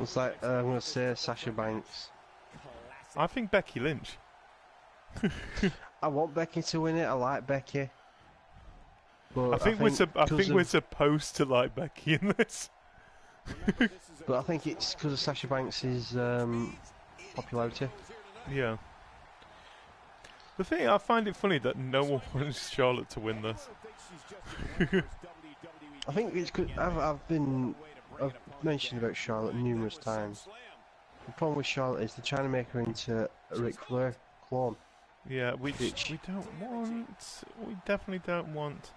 It's like I'm going to say Sasha Banks. I think Becky Lynch. I want Becky to win it. I like Becky. But I think we're supposed to like Becky in this. But I think it's because of Sasha Banks' popularity. Yeah. The thing, I find it funny that no one wants Charlotte to win this. I think it's good. I've mentioned about Charlotte numerous times. The problem with Charlotte is they're trying to make her into a Ric Flair clone. Yeah, which we don't want. We definitely don't want.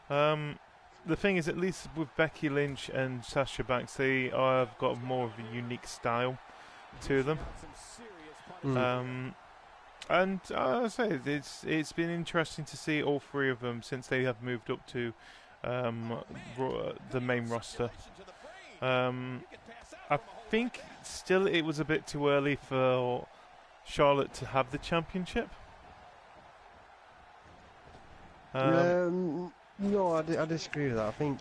The thing is, at least with Becky Lynch and Sasha Banks, they have got more of a unique style to them. And I say it's been interesting to see all 3 of them since they have moved up to the main roster. I think still it was a bit too early for Charlotte to have the championship. No, I disagree with that. I think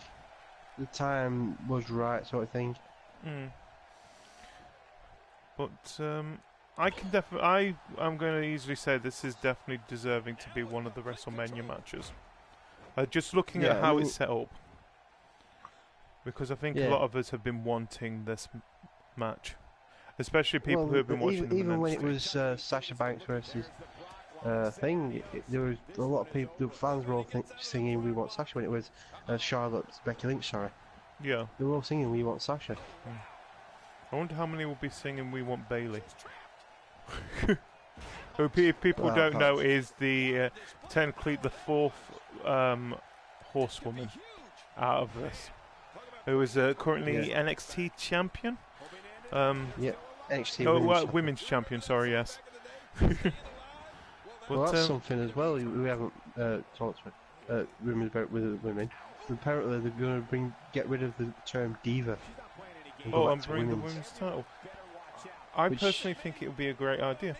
the time was right, sort of thing. But I'm going to easily say this is definitely deserving to be one of the WrestleMania matches. Just looking at how it's set up, because I think a lot of us have been wanting this match, especially people who have been watching. Even when it was Sasha Banks versus thing, there was a lot of people. The fans were all singing "We want Sasha" when it was Charlotte, Becky Lynch. Sorry. Yeah. They were all singing "We want Sasha." I wonder how many will be singing "We want Bayley." Who people don't know is the technically the 4th horsewoman out of this, who is currently NXT champion. NXT women's champion. Sorry, yes. Well, that's something as well. We haven't talked about rumours about with women. Apparently, they're going to get rid of the term diva. And bring the women's title. I personally think it would be a great idea.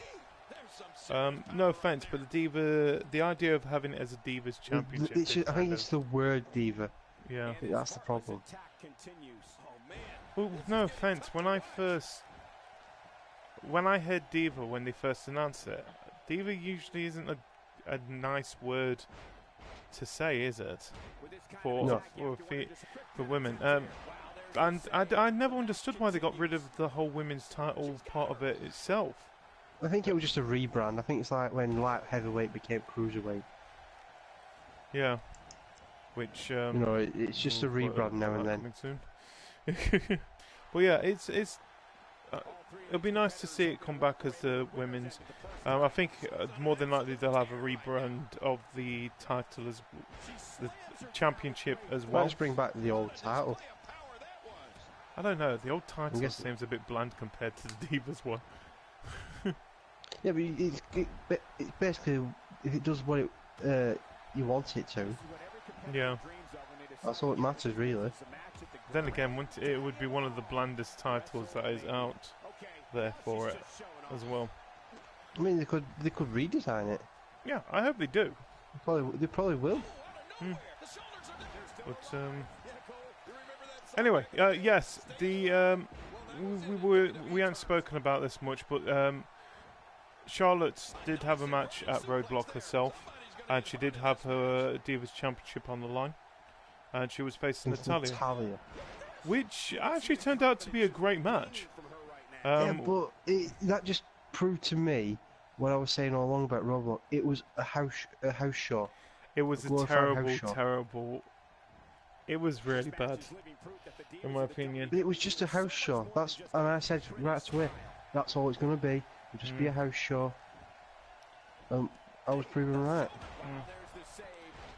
No offense, but the idea of having it as a Divas Championship. I think it's the word diva. Yeah. That's the problem. Well, no offense. When I heard diva when they first announced it, diva usually isn't a nice word to say, is it? No. For women. And I never understood why they got rid of the whole women's title part of it itself. I think it was just a rebrand. I think it's like when light heavyweight became cruiserweight. Yeah. Which you know, it's just a rebrand now and then. Coming soon. But yeah, it's it'll be nice to see it come back as the women's. I think more than likely they'll have a rebrand of the title as the championship as well. Why just bring back the old title? I don't know. The old title seems a bit bland compared to the Divas one. Yeah, but it's basically, if it does what you want it to. Yeah. That's all that matters, really. Then again, it would be one of the blandest titles that is out there for it as well. I mean, they could redesign it. Yeah, I hope they do. They probably will. But anyway, yes, the we haven't spoken about this much, but Charlotte did have a match at Roadblock herself, and she did have her Divas Championship on the line, and she was facing Natalya, which actually turned out to be a great match. Yeah, but that just proved to me what I was saying all along about Roadblock. It was a house show. It was a terrible. It was really bad, in my opinion. It was just a house show. And I said right away, that's all it's going to be. It'll just be a house show. I was proven right.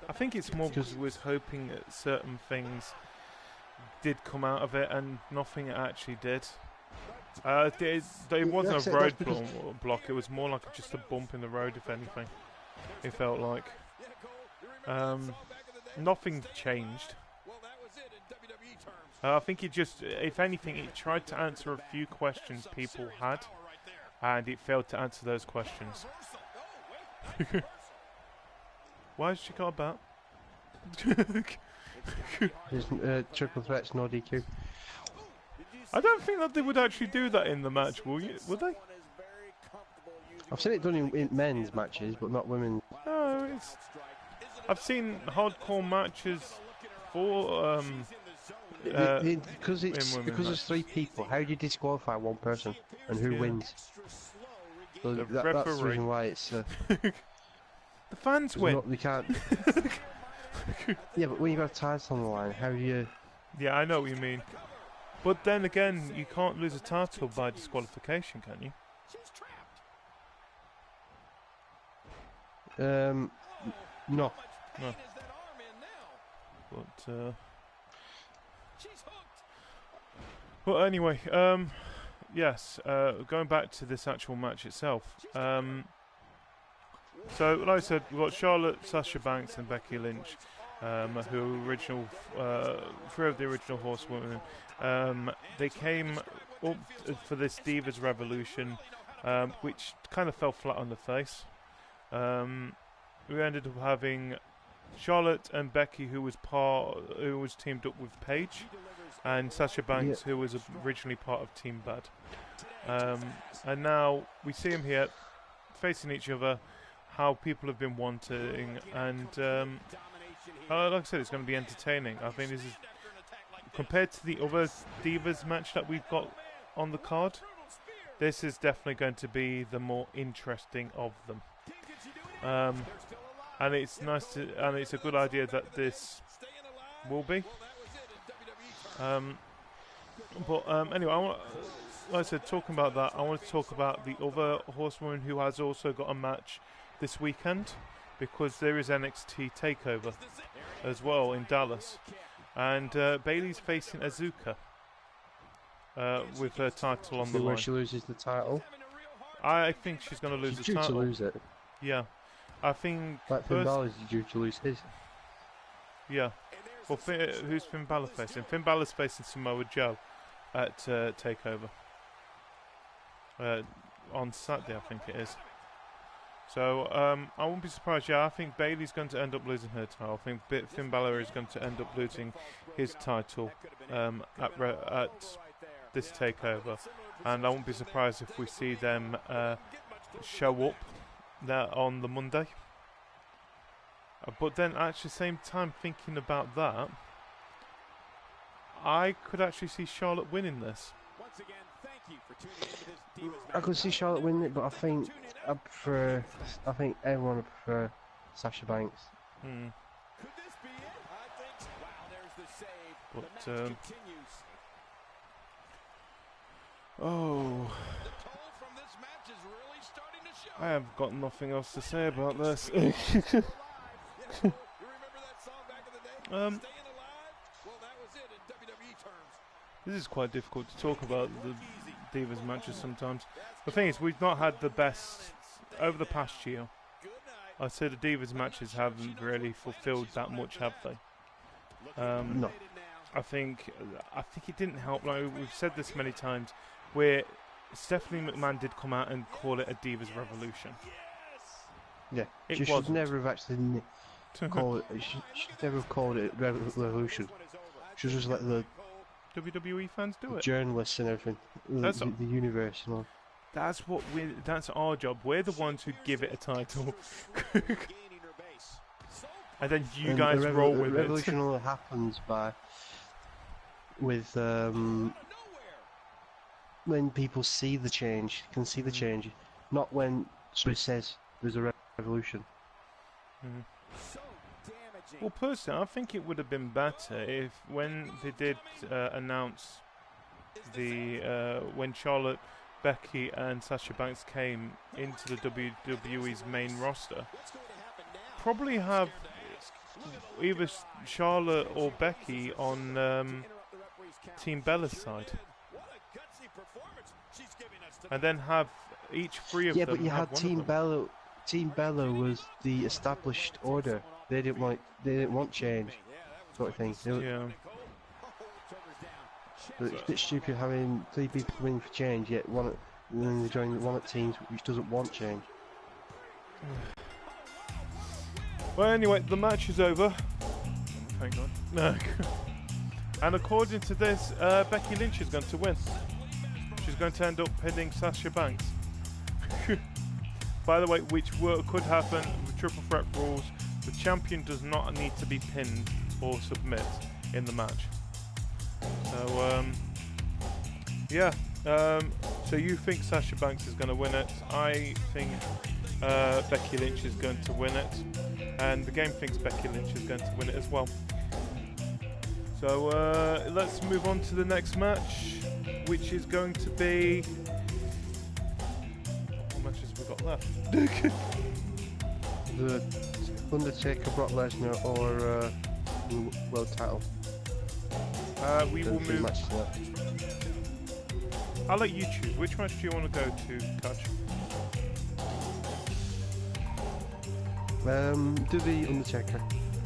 I think it's more because we was hoping that certain things did come out of it, and nothing actually did. It wasn't a roadblock. It was more like just a bump in the road, if anything. It felt like. Nothing changed. I think it just, if anything, it tried to answer a few questions people had, and it failed to answer those questions. Why has she got a bat? Triple threats, no DQ. I don't think that they would actually do that in the match, would they? I've seen it done in men's matches, but not women. No, I've seen hardcore matches for because there's three people. How do you disqualify one person, and who wins? So that's the reason why it's. The fans win. They can't. Yeah, but when you got a title on the line, how do you? Yeah, I know what you mean. But then again, you can't lose a title by disqualification, can you? No. But well, anyway, yes. Going back to this actual match itself. So, like I said, we've got Charlotte, Sasha Banks, and Becky Lynch, who are three of the original Horsewomen. They came up for this Divas Revolution, which kind of fell flat on the face. We ended up having Charlotte and Becky, who was teamed up with Paige, and Sasha Banks, who was originally part of Team Bad. And now we see them here facing each other, how people have been wanting, and like I said, it's going to be entertaining. I think this is, compared to the other Divas match that we've got on the card, this is definitely going to be the more interesting of them. And it's nice and it's a good idea that this will be. Anyway, like I said, talking about that, I want to talk about the other Horsewoman who has also got a match this weekend, because there is NXT TakeOver as well in Dallas, and Bayley's facing Azuka with her title on the line. Where she loses the title? I think she's going to lose the title. She's due to lose it. Yeah, I think. Like Finn Balor's due to lose his. Yeah. Well, who's Finn Balor facing? Finn Balor's facing Samoa Joe at TakeOver on Saturday, I think it is. So I won't be surprised. Yeah, I think Bayley's going to end up losing her title. I think Finn Balor is going to end up losing his title at this TakeOver, and I won't be surprised if we see them show up there on the Monday. But then at the same time, thinking about that, I could actually see Charlotte winning this. Once again, thank you for tuning into this Divas I could see Charlotte winning it, but I think everyone would prefer Sasha Banks. Could this be it? I think so. Wow, there's the save. But, the match continues. Oh, The toll from this match is really starting to show. I have got nothing else to say about this. You remember that song back in the day? Staying alive? Well, that was it in WWE terms. This is quite difficult to talk about the Divas matches sometimes. The thing is, we've not had the best over the past year. I'd say the Divas matches haven't really fulfilled that much, have they? No. I think it didn't help. Like we've said this many times, where Stephanie McMahon did come out and call it a Divas Revolution. Yeah, It she should wasn't. never have actually called it. She should never have called it Revolution. She should just let the WWE fans do it. journalists and everything, the universe and all. That's our job. We're the ones who give it a title, and then you guys roll with revolution it. only happens with when people see the change, can see the change, not when somebody says there's a revolution. Well, personally, I think it would have been better if when they did announce when Charlotte, Becky and Sasha Banks came into the WWE's main roster, probably have either Charlotte or Becky on Team Bella's side, and then have each three of them. Yeah, but you have had one Team of them. Bella. Team Bella was the established order. They didn't want change, sort of thing. Yeah. But it's a bit stupid having 3 people coming for change, yet and then they join one of the teams which doesn't want change. Well, anyway, the match is over. Thank God. No. And according to this, Becky Lynch is going to win. She's going to end up pinning Sasha Banks. By the way, which could happen with triple threat rules. The champion does not need to be pinned or submit in the match. So, yeah. So you think Sasha Banks is going to win it? I think Becky Lynch is going to win it, and the game thinks Becky Lynch is going to win it as well. So let's move on to the next match, which is going to be. What matches have we got left? The Undertaker, Brock Lesnar, or world title. We will move. Matches left. I'll let you choose. Which match do you want to go to, Cajr? Do the Undertaker.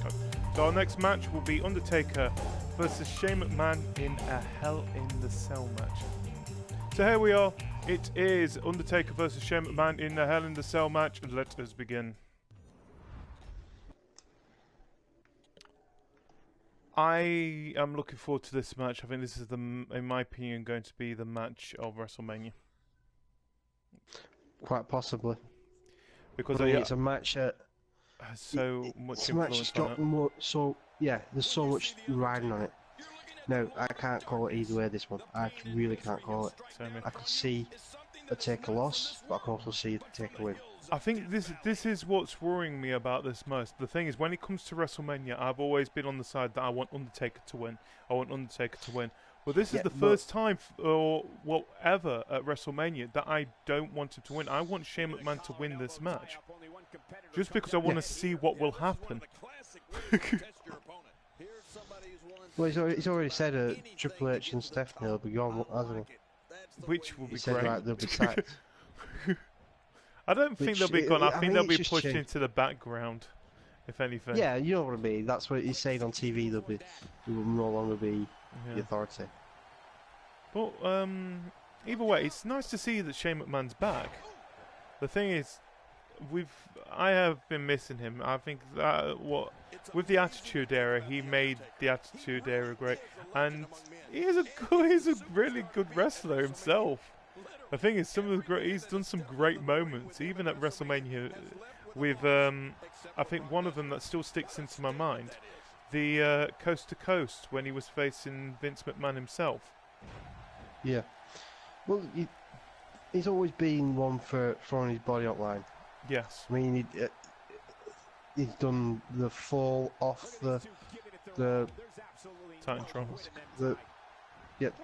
Okay. So our next match will be Undertaker versus Shane McMahon in a Hell in the Cell match. So here we are. It is Undertaker versus Shane McMahon in a Hell in the Cell match. Let us begin. I am looking forward to this match. I think this is, in my opinion, going to be the match of WrestleMania. Quite possibly. Because it's a match that has so much it's a match influence that's got on it. more. So yeah, there's so much riding on it. No, I can't call it either way. This one, I really can't call it. Same here. I could see a take a loss, but I can also see a take a win. I think this is what's worrying me about this most. The thing is, when it comes to WrestleMania, I've always been on the side that I want Undertaker to win. I want Undertaker to win. Well, this is the first time, or ever at WrestleMania that I don't want him to win. I want Shane McMahon to win this match, just because I want to see what will happen. Well, he's already said Triple H and Stephanie will be gone, hasn't he? Which will be said, great. like, they'll be sacked. I don't think they'll be gone. I think they'll be it's pushed just into the background, if anything. Yeah, you know what I mean. That's what he's saying on TV. They will no longer be the authority. But either way, it's nice to see that Shane McMahon's back. The thing is, I have been missing him. I think that with the Attitude Era, he made the Attitude Era great, and he's a really good wrestler himself. The thing is, he's done some great moments, even at WrestleMania, with I think one of them that still sticks into my mind, the Coast to Coast when he was facing Vince McMahon himself. Yeah. Well, he's always been one for throwing his body online. Yes. I mean, he's done the fall off the Titantron.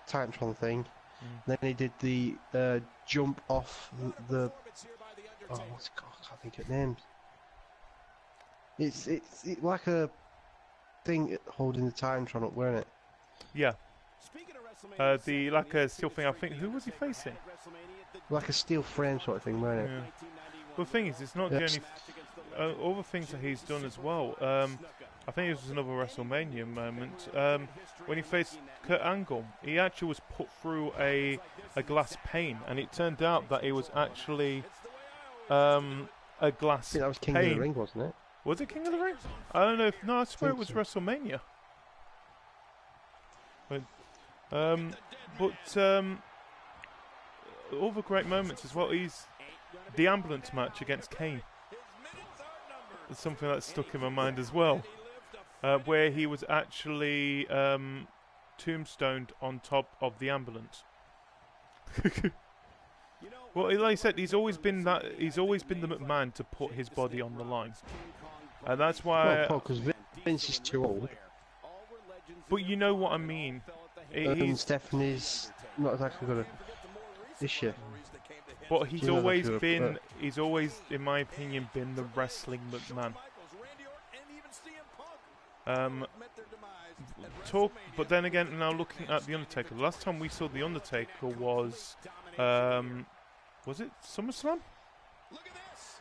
Titantron thing. Then he did the jump off the what's it called? I can't think of names. It's like a thing holding the Titantron up, weren't it? Yeah. The like a steel thing. I think who was he facing? Like a steel frame sort of thing, weren't it? Yeah. Well, the thing is, it's not the only other things that he's done as well. I think it was another WrestleMania moment when he faced Kurt Angle. He actually was put through a glass pane, and it turned out that it was actually a glass I think that was King pane. of the Ring, wasn't it? Was it King of the Ring? I don't know. No, I swear it was WrestleMania. But all the great moments as well. He's the ambulance match against Kane. It's something that stuck in my mind as well, where he was actually tombstoned on top of the ambulance. Well, like I said, he's always been the McMahon to put his body on the line, and that's why. Well, because Vince is too old. But you know what I mean. And Stephanie's not exactly good at this year. But he's always been, in my opinion, been the wrestling McMahon. But then again, now looking at the Undertaker, the last time we saw the Undertaker was it SummerSlam?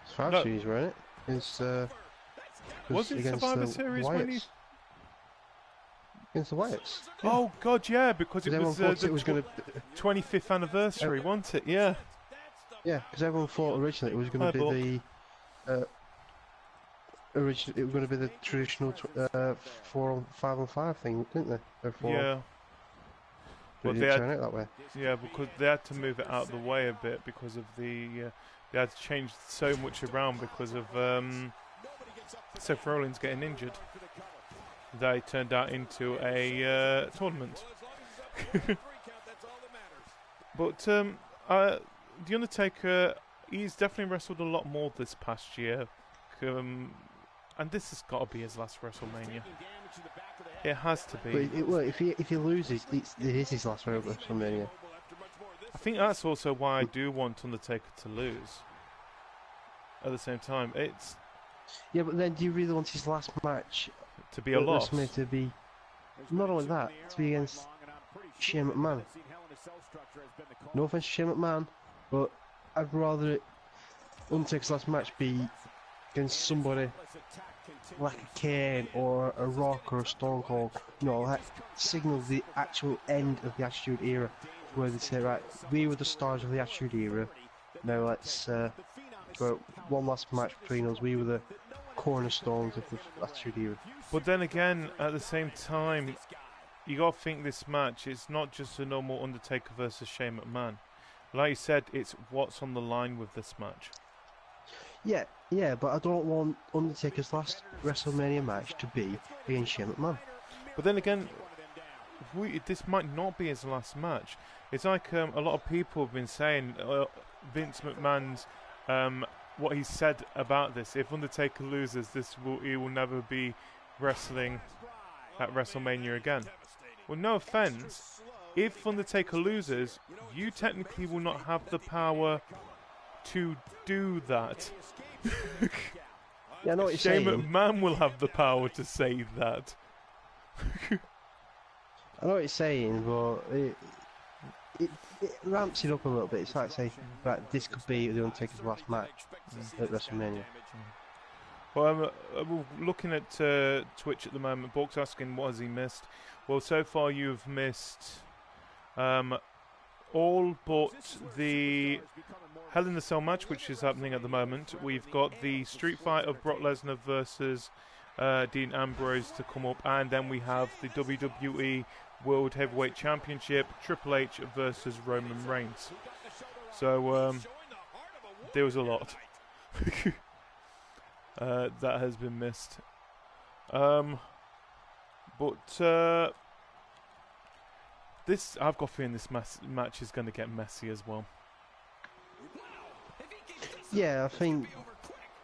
Survivor Series, wasn't it? Was it Survivor Series when he? Against the Wyatts. Yeah. Oh God, yeah, because it was the 25th anniversary, wasn't it? Yeah. Yeah, because everyone thought originally it was going to be it was going to be the traditional 5-on-5 thing, didn't they? Yeah. But they turn out that way. Yeah, because they had to move it out of the way a bit because of the they had to change so much around because of Seth Rollins getting injured. They turned out into a tournament. But The Undertaker, he's definitely wrestled a lot more this past year. And this has got to be his last WrestleMania. It has to be. But if he loses, it is his last WrestleMania. I think that's also why I do want Undertaker to lose. At the same time, it's... Yeah, but then do you really want his last match to be a loss? To be... Not only that, to be against Shane McMahon. No offense to Shane McMahon, but I'd rather Undertaker's last match be against somebody like a Kane or a Rock or a Stone Cold. You know, that signals the actual end of the Attitude Era, where they say, right, we were the stars of the Attitude Era, now let's go one last match between us. We were the cornerstones of the Attitude Era. But then again, at the same time, you got to think this match is not just a normal Undertaker versus Shane McMahon. Like you said, it's what's on the line with this match. Yeah, but I don't want Undertaker's last WrestleMania match to be against Shane McMahon. But then again, this might not be his last match. It's like a lot of people have been saying, Vince McMahon's, what he said about this. If Undertaker loses, he will never be wrestling at WrestleMania again. Well, no offense, if Undertaker loses, you technically will not have the power to do that. Yeah, I know what you're Shane saying. McMahon will have the power to say that. I know what you're saying, but it ramps it up a little bit. It's like saying, right, this could be the Undertaker's last match at WrestleMania. Well, we're looking at Twitch at the moment. Bork's asking, what has he missed? Well, so far you've missed all but the Hell in a Cell match, which is happening at the moment. We've got the street fight of Brock Lesnar versus Dean Ambrose to come up, and then we have the WWE World Heavyweight Championship, Triple H versus Roman Reigns. So there was a lot. that has been missed. This, I've got a feeling this match is going to get messy as well. Yeah, I think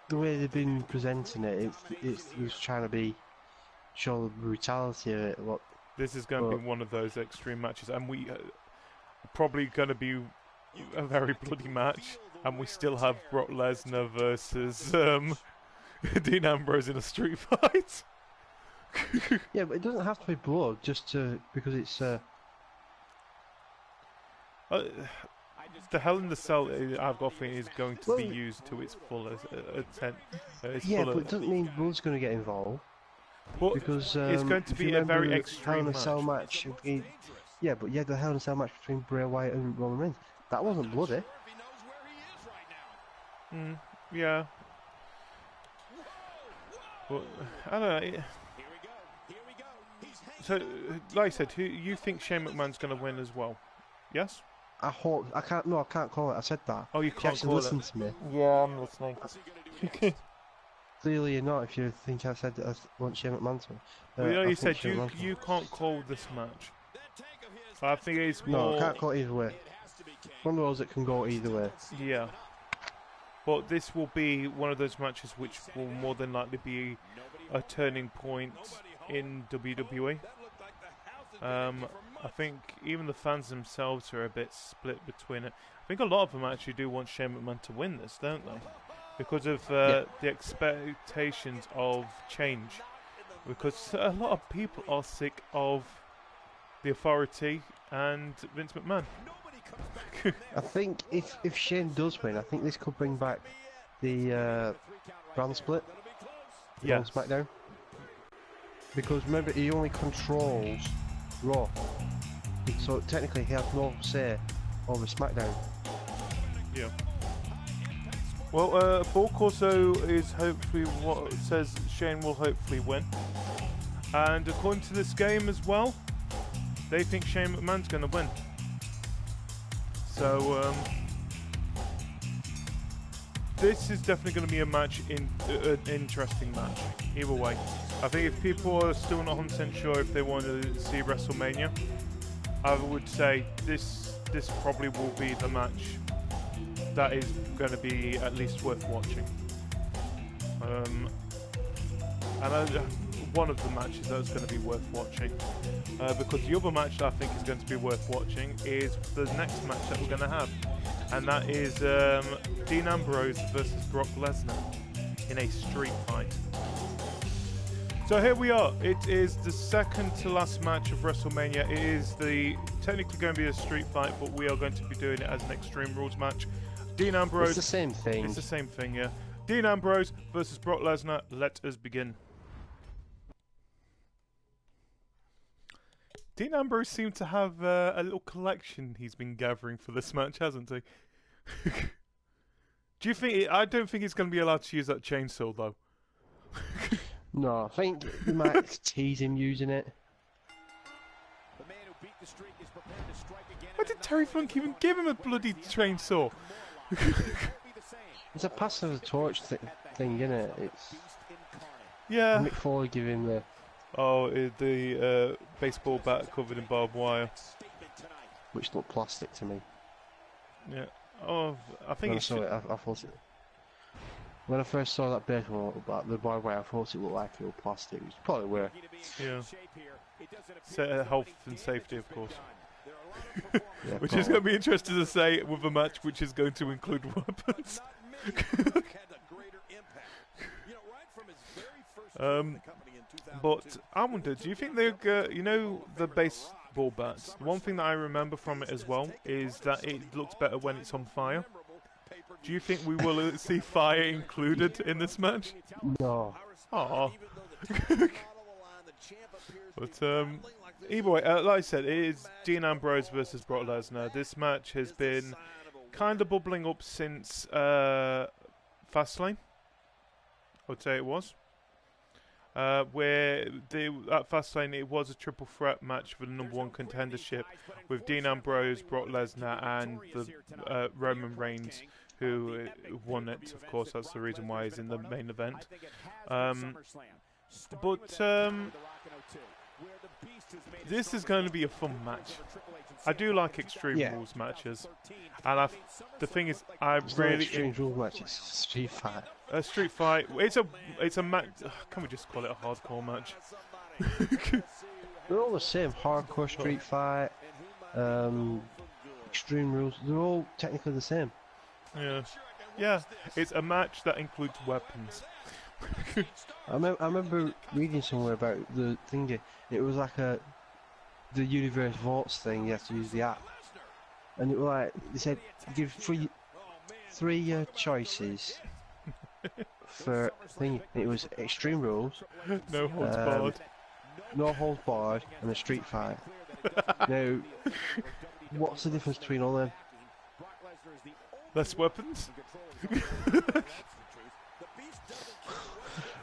the way they've been presenting it, it's trying to show the brutality of it. This is going to be one of those extreme matches, and we probably going to be a very bloody match. And we still have Brock Lesnar versus Dean Ambrose in a street fight. Yeah, but it doesn't have to be blood because it's. The Hell in the Cell, I've got a feeling, is going to be used to its full extent. But it doesn't mean blood's going to get involved. But because it's going to be a very extreme Hell in a Cell match. Yeah, but the Hell in a Cell match between Bray Wyatt and Roman Reigns, that wasn't bloody. Yeah. But I don't know. So, like I said, you think Shane McMahon's going to win as well? Yes. I hope. I can't. No, I can't call it. I said that. Oh, you can't call listen to me. Yeah, I'm listening. Clearly, you're not. If you think I said that I want Shane McMahon to. Well, you said you can't call this match. I think it's more. No, I can't call it either way. One of those that can go either way. Yeah. But this will be one of those matches which will more than likely be a turning point in WWE. I think even the fans themselves are a bit split between it. I think a lot of them actually do want Shane McMahon to win this, don't they? Because of the expectations of change. Because a lot of people are sick of the Authority and Vince McMahon. I think if Shane does win, I think this could bring back the brand split on SmackDown. Because remember, he only controls Raw, so technically he has no say over SmackDown. Yeah. Well, Bulk also is hopefully what says Shane will hopefully win, and according to this game as well, they think Shane McMahon's going to win. So this is definitely going to be a match an interesting match. Either way, I think if people are still not 100% sure if they want to see WrestleMania, I would say this probably will be the match that is going to be at least worth watching. One of the matches that's going to be worth watching, because the other match that I think is going to be worth watching is the next match that we're going to have, and that is Dean Ambrose versus Brock Lesnar in a street fight. So here we are. It is the second to last match of WrestleMania. It is technically going to be a street fight, but we are going to be doing it as an Extreme Rules match. Dean Ambrose. It's the same thing. It's the same thing, yeah. Dean Ambrose versus Brock Lesnar. Let us begin. Dean Ambrose seemed to have a little collection he's been gathering for this match, hasn't he? Do you think? I don't think he's going to be allowed to use that chainsaw, though. No, I think they might tease him using it. Why did Terry Funk even give him a bloody chainsaw? It's a pass of the torch thing, isn't it? It's yeah. Mick Foley giving him the. Oh, the baseball bat covered in barbed wire, which looked plastic to me. Yeah. Oh, I think I thought it. When I first saw that baseball bat, the barbed wire, I thought it looked like it was plastic. It probably were. Yeah. Health and safety, of course. Yeah, which is going to be interesting to say with a match which is going to include weapons. But I wonder, do you think they're the baseball bats? One thing that I remember from it as well is that it looks better when it's on fire. Do you think we will see fire included in this match? No. Oh. But either way, like I said, it is Dean Ambrose versus Brock Lesnar. This match has been kind of bubbling up since Fastlane. I would say it was. Where at Fastlane it was a triple threat match for the #1 contendership with Dean Ambrose, Brock Lesnar, and the Roman Reigns who won it. Of course, that's the reason why he's in the main event. This is going to be a fun match. I do like Extreme Rules matches, and the thing is, It's not Extreme Rules match. It's Street Fight. A Street Fight. It's a match. Can we just call it a hardcore match? They're all the same. Hardcore, Street Fight, Extreme Rules. They're all technically the same. Yeah. It's a match that includes weapons. I remember reading somewhere about the thingy. It was like the Universe Vaults thing. You have to use the app, and it was like they said give three choices for thing. It was Extreme Rules, No holds barred. No holds barred, and a Street Fight. Now, what's the difference between all them? Less weapons.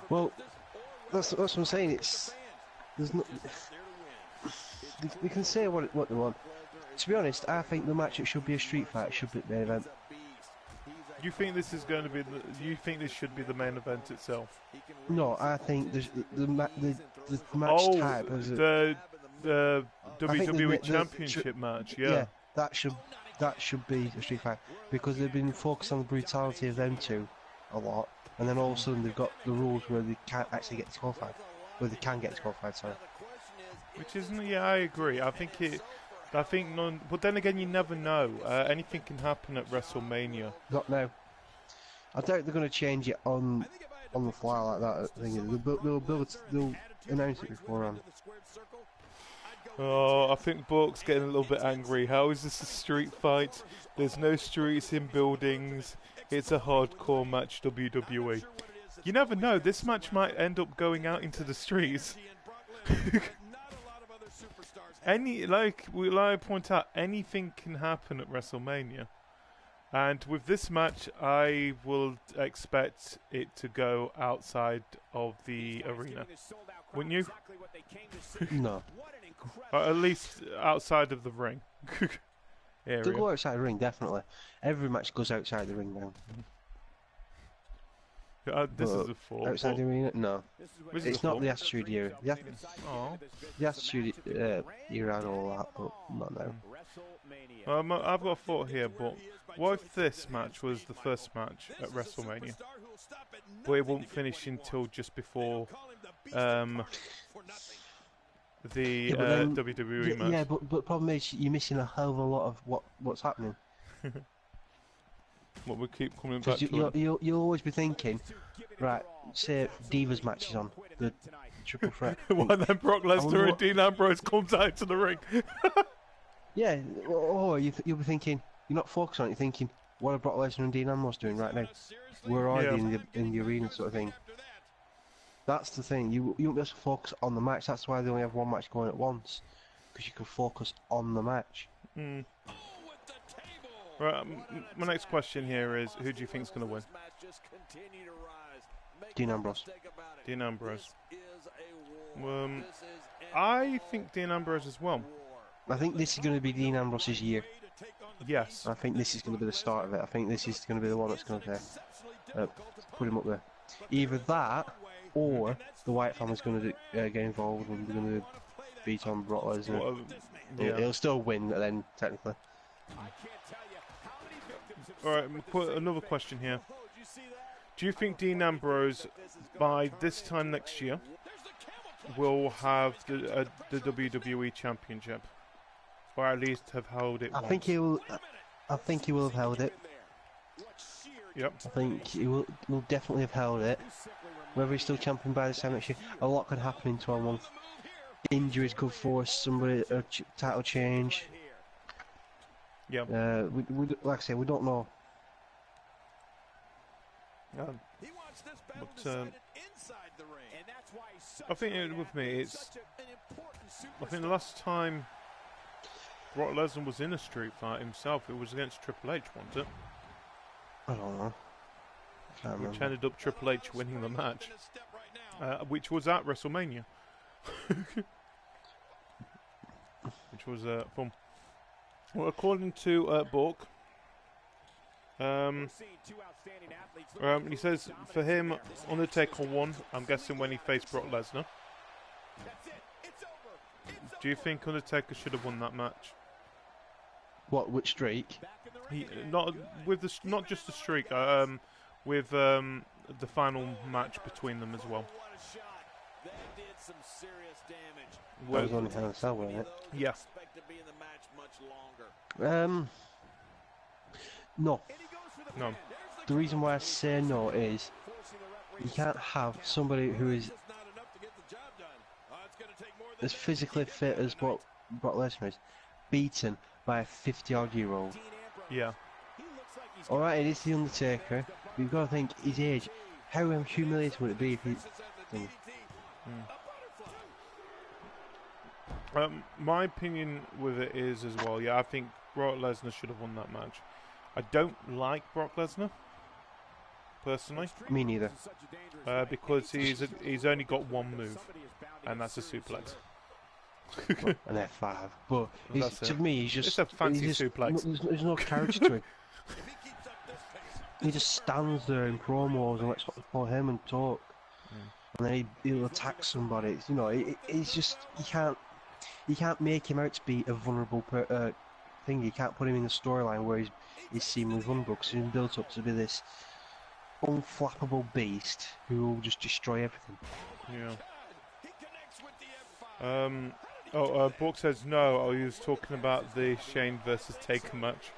Well, that's what I'm saying. There's no. They can say what they want. To be honest, I think the match it should be a Street Fight. It should be the main event. You think this is going to be? You think this should be the main event itself? No, I think the match type. The WWE Championship match. Yeah, that should be a Street Fight because they've been focused on the brutality of them two a lot. And then all of a sudden they've got the rules where they can't actually get disqualified. Where they can get disqualified, sorry. Which isn't, I agree. I think none, but then again you never know. Anything can happen at WrestleMania. Not now. I doubt they're going to change it on the fly like that. They'll announce it beforehand. Oh, I think Bork's getting a little bit angry. How is this a street fight? There's no streets in buildings. It's a hardcore match, WWE. You never know. This match might end up going out into the streets. Like I point out, anything can happen at WrestleMania. And with this match, I will expect it to go outside of the arena. Wouldn't you? No. Or at least outside of the ring. They'll go outside the ring, definitely. Every match goes outside the ring now. This is a four. Outside the arena? No. It's not the Attitude Era. The Attitude Era and all that, but not now. I've got a thought here, but what if this match was the first match at WrestleMania, but it won't finish until just before the WWE match? Yeah, but the problem is you're missing a hell of a lot of what's happening. What we keep coming back to? You'll always be thinking, right? Say Divas match is on the triple threat. Well, then Brock Lesnar and Dean Ambrose comes out to the ring. Yeah, or you'll be thinking, you're not focused on it. You're thinking, what are Brock Lesnar and Dean Ambrose doing right now? Where are they in the arena, sort of thing? That's the thing. You won't be able to focus on the match. That's why they only have one match going at once, because you can focus on the match. Right. My next question here is, who do you think is going to win? Dean Ambrose. Dean Ambrose. I think Dean Ambrose as well. I think this is going to be Dean Ambrose's year. Yes. I think this is going to be the start of it. I think this is going to be the one that's going to put him up there. Either that, or the Wyatt family's going to get involved and they're going to beat on Brock Lesnar. He'll still win then, technically. Alright, put another question here. Do you think Dean Ambrose, by this time next year, will have the WWE Championship? Or at least have held it once? I think he will have held it. Yep. I think he will definitely have held it. Whether he's still champion by this time next year, a lot can happen in 12 months. Injuries could force somebody a title change. Yeah. We like I say, we don't know. But I think with me, I think the last time Brock Lesnar was in a street fight himself, it was against Triple H, wasn't it? I don't know. Which ended up Triple H winning the match, which was at WrestleMania. Which was fun. Well, according to Bork, He says for him, Undertaker won. I'm guessing when he faced Brock Lesnar. Do you think Undertaker should have won that match? What? Which streak? Not just the streak. With the final match between them as well. That was only Hell in a Cell, wasn't it? Yeah. No. No. The reason why I say no is you can't have somebody who is as physically fit as what Brock Lesnar is beaten by a 50-odd-year-old. Yeah. Alright, it is The Undertaker. But you've got to think his age. How humiliating would it be if he... My opinion with it is as well, yeah, I think Brock Lesnar should have won that match. I don't like Brock Lesnar, personally. Me neither. Because he's only got one move, and that's a suplex. An F5. But to me, he's just... It's a fancy suplex. There's no character to him. He just stands there in promos and lets for him and talk. And then he'll attack somebody. It's, you know, it's just... You can't make him out to be a vulnerable thing. You can't put him in a storyline where he's seemingly vulnerable, because he's been built up to be this unflappable beast who will just destroy everything. Yeah. Brooke says no. Oh, he was talking about the Shane versus Taker match.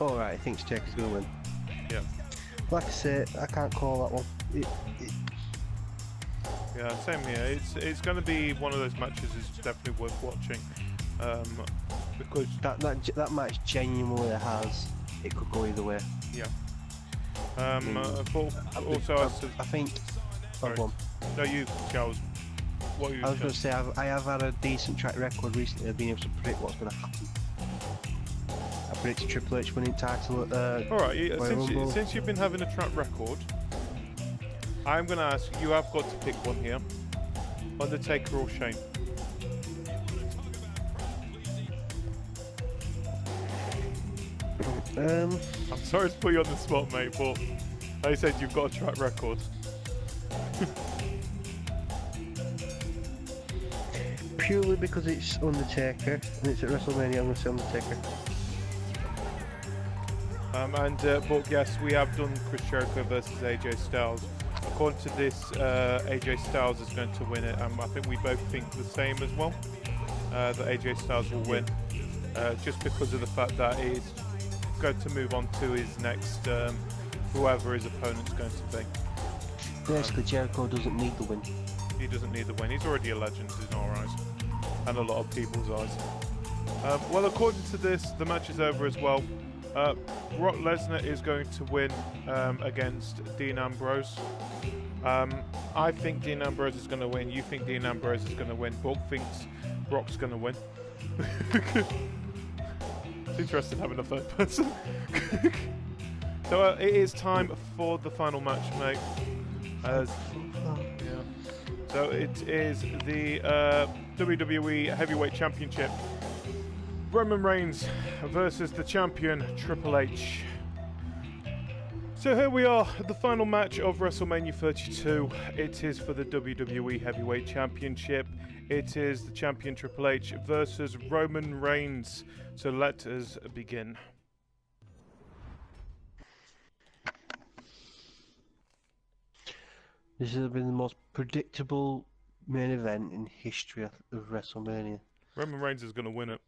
Alright, I think Taker's going to win. Yeah. Like I say, I can't call that one. Yeah, same here. It's going to be one of those matches that's definitely worth watching, because that match genuinely has. It could go either way. Yeah. Also, I think. Sorry. No, you, Charles. What you? I was going to say I have had a decent track record recently of being able to predict what's going to happen. I predicted Triple H winning title. All right. Since you've been having a track record, I'm going to ask you. Have got to pick one here: Undertaker or Shane. I'm sorry to put you on the spot, mate, but like I said, you've got a track record. Purely because it's Undertaker and it's at WrestleMania, I'm going to say Undertaker. But yes, we have done Chris Jericho versus AJ Styles. According to this, AJ Styles is going to win it. I think we both think the same as well. That AJ Styles will win, just because of the fact that he's going to move on to his next, whoever his opponent's going to be. Basically, Jericho doesn't need the win. He doesn't need the win. He's already a legend in our eyes, and a lot of people's eyes. Well, according to this, the match is over as well. Brock Lesnar is going to win against Dean Ambrose. I think Dean Ambrose is going to win. You think Dean Ambrose is going to win. Brock thinks Brock's going to win. It's interesting having a third person. So it is time for the final match, mate. So it is the WWE Heavyweight Championship. Roman Reigns versus the champion Triple H. So here we are, the final match of WrestleMania 32. It is for the WWE Heavyweight Championship. It is the champion Triple H versus Roman Reigns. So let us begin. This has been the most predictable main event in history of WrestleMania. Roman Reigns is going to win it.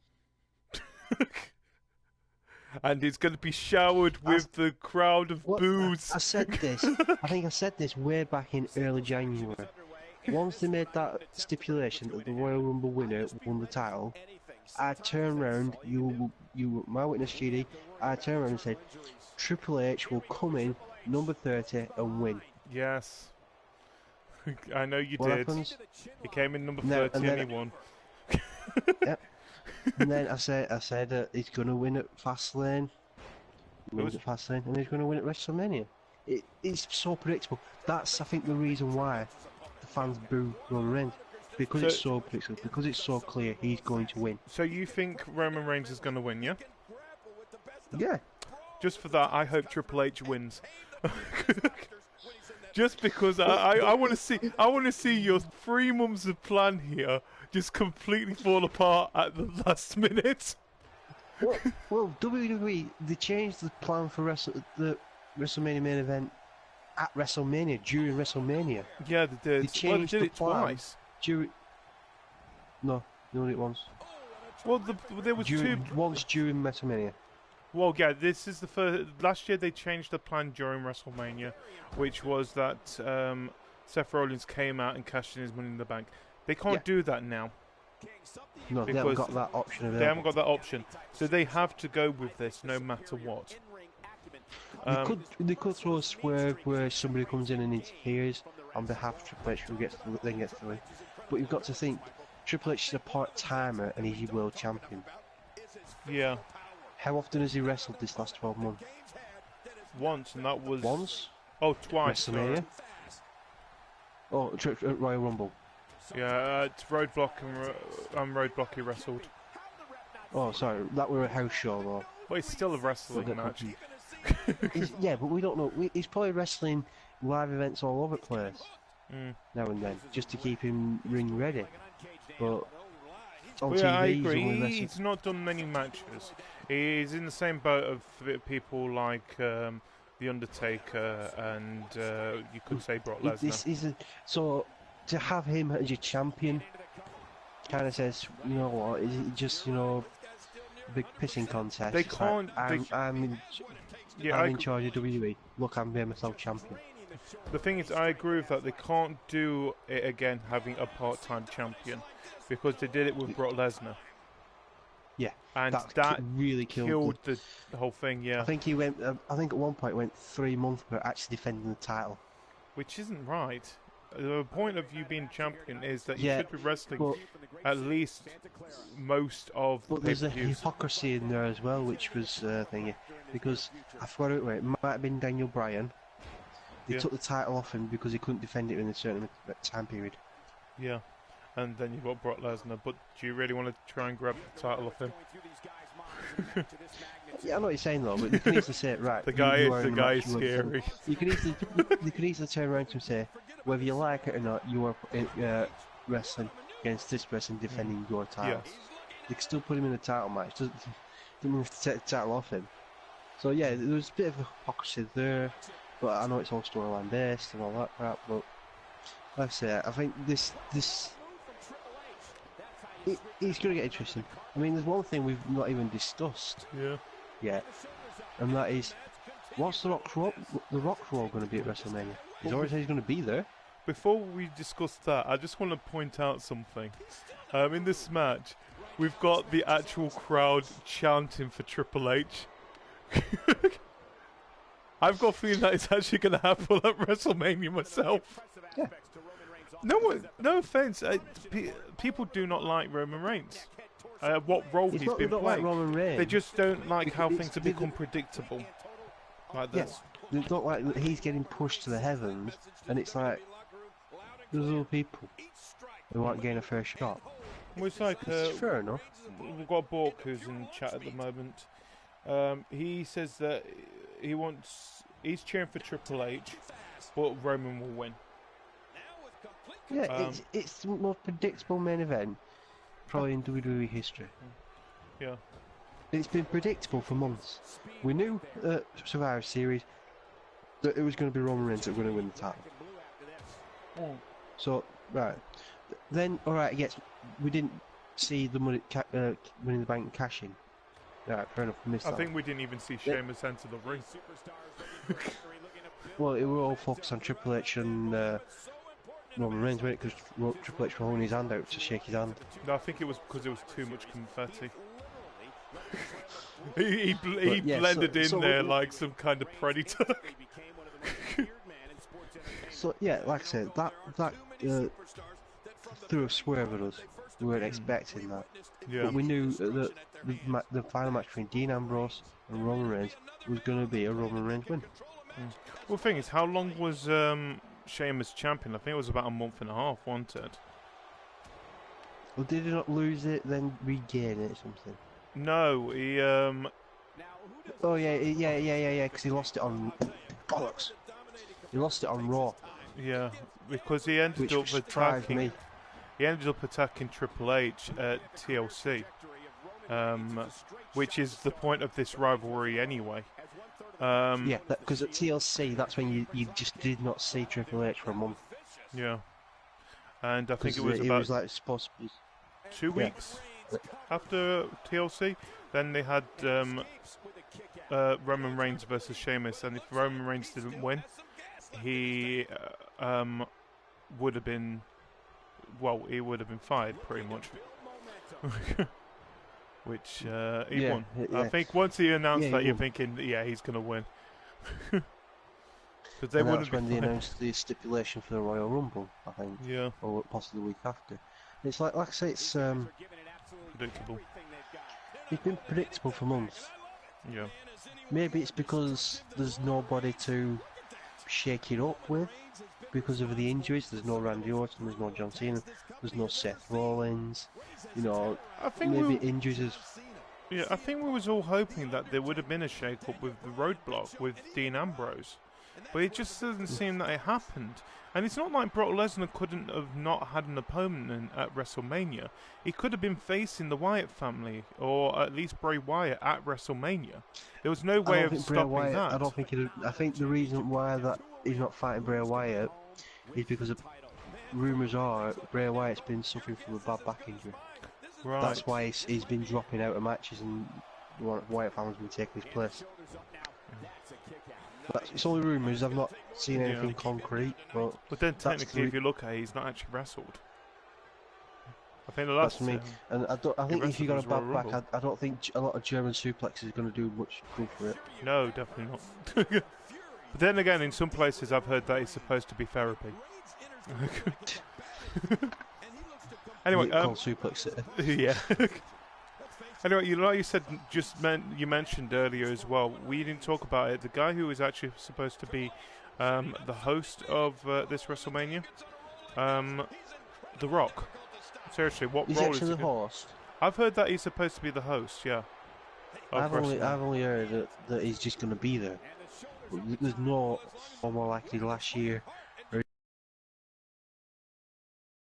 And it's going to be showered with the crowd of boos. I said this. I think I said this way back in early January. Once they made that stipulation that the Royal Rumble winner won the title, I turned around. You were my witness, GD. I turned around and said, Triple H will come in number 30 and win. Yes. I know you what did. Happens? He came in number 30 and he won. Yep. And then I said he's going to win at Fastlane. Wins at Fastlane, and he's going to win at WrestleMania. It's so predictable. That's, I think, the reason why the fans boo Roman Reigns. Because it's so predictable, because it's so clear he's going to win. So you think Roman Reigns is going to win, yeah? Yeah. Just for that, I hope Triple H wins. Just because I want to see your 3 months of plan here just completely fall apart at the last minute. Well, WWE, they changed the plan for the WrestleMania main event at WrestleMania, during WrestleMania. Yeah, they did. They changed they did the it plan twice. No, they only did it once. Well, there was Once during WrestleMania. Well, yeah, this is the first. Last year they changed the plan during WrestleMania, which was that Seth Rollins came out and cashed in his Money in the Bank. They can't do that now. No, they haven't got that option available. They haven't got that option, so they have to go with this no matter what. They could throw a swerve where somebody comes in and interferes on behalf of Triple H, who then gets the win. But you've got to think, Triple H is a part-timer and he's your world champion. Yeah. How often has he wrestled this last 12 months? Once, and that was... Once? Oh, twice. WrestleMania? Oh, Royal Rumble. Yeah, it's Roadblock and Roadblock he wrestled. Oh, sorry, that were a house show though. Well, it's still a wrestling match. Yeah, but we don't know. He's probably wrestling live events all over the place now and then, just to keep him ring ready. But on TV, I agree. He's not done many matches. He's in the same boat of people like the Undertaker and you could say Brock Lesnar. So to have him as your champion kind of says, you know what? Is it just big pissing contest? They can't. Like, I'm in charge of WWE. Look, I'm being myself champion. The thing is, I agree with that. They can't do it again having a part-time champion because they did it with Brock Lesnar. Yeah, and that really killed the whole thing. Yeah, I think he went. I think at one point went 3 months without actually defending the title, which isn't right. The point of you being champion is that you should be wrestling at least most of the pay-per-views. But there's a hypocrisy in there as well, which was thingy, because I forgot it might have been Daniel Bryan. They took the title off him because he couldn't defend it in a certain time period. Yeah, and then you've got Brock Lesnar, but do you really want to try and grab the title off him? Yeah, I know what you're saying though, but you can easily say it right. The guy is scary. You can easily turn around to him and say, whether you like it or not, you are wrestling against this person defending your title. Yes. You can still put him in a title match. Doesn't mean to take the title off him. So yeah, there was a bit of hypocrisy there, but I know it's all storyline based and all that crap. But like I say, I think this it's going to get interesting. I mean, there's one thing we've not even discussed yet, and that is, what's the Rock's role going to be at WrestleMania? He's already said he's going to be there. Before we discuss that, I just want to point out something. In this match, we've got the actual crowd chanting for Triple H. I've got a feeling that it's actually going to happen at WrestleMania myself. Yeah. No offense. People do not like Roman Reigns. What role he's been playing. Like Roman Reigns. They just don't like how things have become predictable. Like this. They don't like that he's getting pushed to the heavens, and it's like there's other people who aren't getting a fair shot. Well, it's like fair enough. We've got Bork who's in chat at the moment. He says that he's cheering for Triple H, but Roman will win. Yeah, it's the most predictable main event probably in WWE history. Yeah. It's been predictable for months. We knew Survivor Series that it was going to be Roman Reigns that was going to win the title. So, right. Then, alright, we didn't see the money winning the bank cashing. Right, fair enough, we missed that. I think we didn't even see Sheamus enter the ring. Well, it were all focused on Triple H and Roman Reigns, wasn't it? Because Triple H was holding his hand out to shake his hand. No, I think it was because there was too much confetti. he blended in there like some kind of predator. So yeah, like I said, that threw a swerve at us. We weren't expecting that. Yeah. But we knew that the final match between Dean Ambrose and Roman Reigns was going to be a Roman Reigns win. Well, the thing is, how long was Sheamus champion? I think it was about a month and a half, wasn't it? Well, did he not lose it, then regain it or something? No, Oh yeah, because he lost it on bollocks. He lost it on Raw, Yeah, because he ended which up surprised attacking. me. He ended up attacking Triple H at TLC, which is the point of this rivalry anyway. Yeah, because at TLC, that's when you just did not see Triple H for a month. Yeah, and I think it Because was about like supposed to be 2 weeks after TLC. Then they had Roman Reigns versus Sheamus, and if Roman Reigns didn't win, he would have been, well, he would have been fired pretty much. Which he won. Yeah. I think once he announced that, he you're won. thinking, yeah, he's gonna win. Because And that's when they announced the stipulation for the Royal Rumble, I think. Yeah. Or possibly the week after. It's like I say, it's Predictable. it's been predictable for months. Yeah. Maybe it's because there's nobody to shake it up with because of the injuries. There's no Randy Orton, there's no John Cena, there's no Seth Rollins. You know, I think maybe injuries is. Yeah, I think we was all hoping that there would have been a shake-up with the Roadblock with Dean Ambrose, but it just doesn't seem that it happened. And it's not like Brock Lesnar couldn't have not had an opponent at WrestleMania. He could have been facing the Wyatt family, or at least Bray Wyatt at WrestleMania. There was no way of stopping that. I don't think it. I think the reason why that he's not fighting Bray Wyatt is because of rumours are Bray Wyatt's been suffering from a bad back injury. Right. That's why he's been dropping out of matches and Wyatt family's been taking his place. It's only rumours. I've not seen anything concrete, but then technically, if you look at it, he's not actually wrestled. I think the that's last. me. And I think if you got a Royal bad back, Rumble. I don't think a lot of German suplexes is going to do much good for it. No, definitely not. But then again, in some places, I've heard that it's supposed to be therapy. Anyway, suplex it. yeah. Anyway, you said, you mentioned earlier as well. We didn't talk about it. The guy who is actually supposed to be the host of this WrestleMania, The Rock. Seriously, what He's role actually is the host. I've heard that he's supposed to be the host. Yeah. I've only heard that he's just going to be there. There's no more likely last year. Or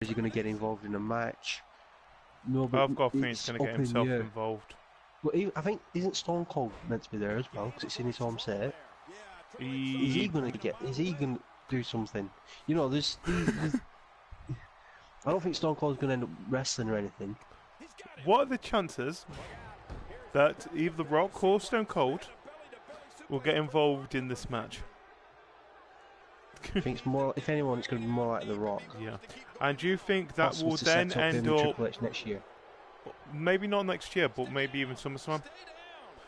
is he going to get involved in a match? No, but I've got a feeling he's going to get himself involved. But I think isn't Stone Cold meant to be there as well? Because it's in his home set. Is he going to do something? You know, there's I don't think Stone Cold's going to end up wrestling or anything. What are the chances that either The Rock or Stone Cold will get involved in this match? I think it's more. If anyone, it's going to be more like The Rock. Yeah. And do you think that Possible will to then set up end him and up Triple H next year? maybe not next year, but maybe even SummerSlam?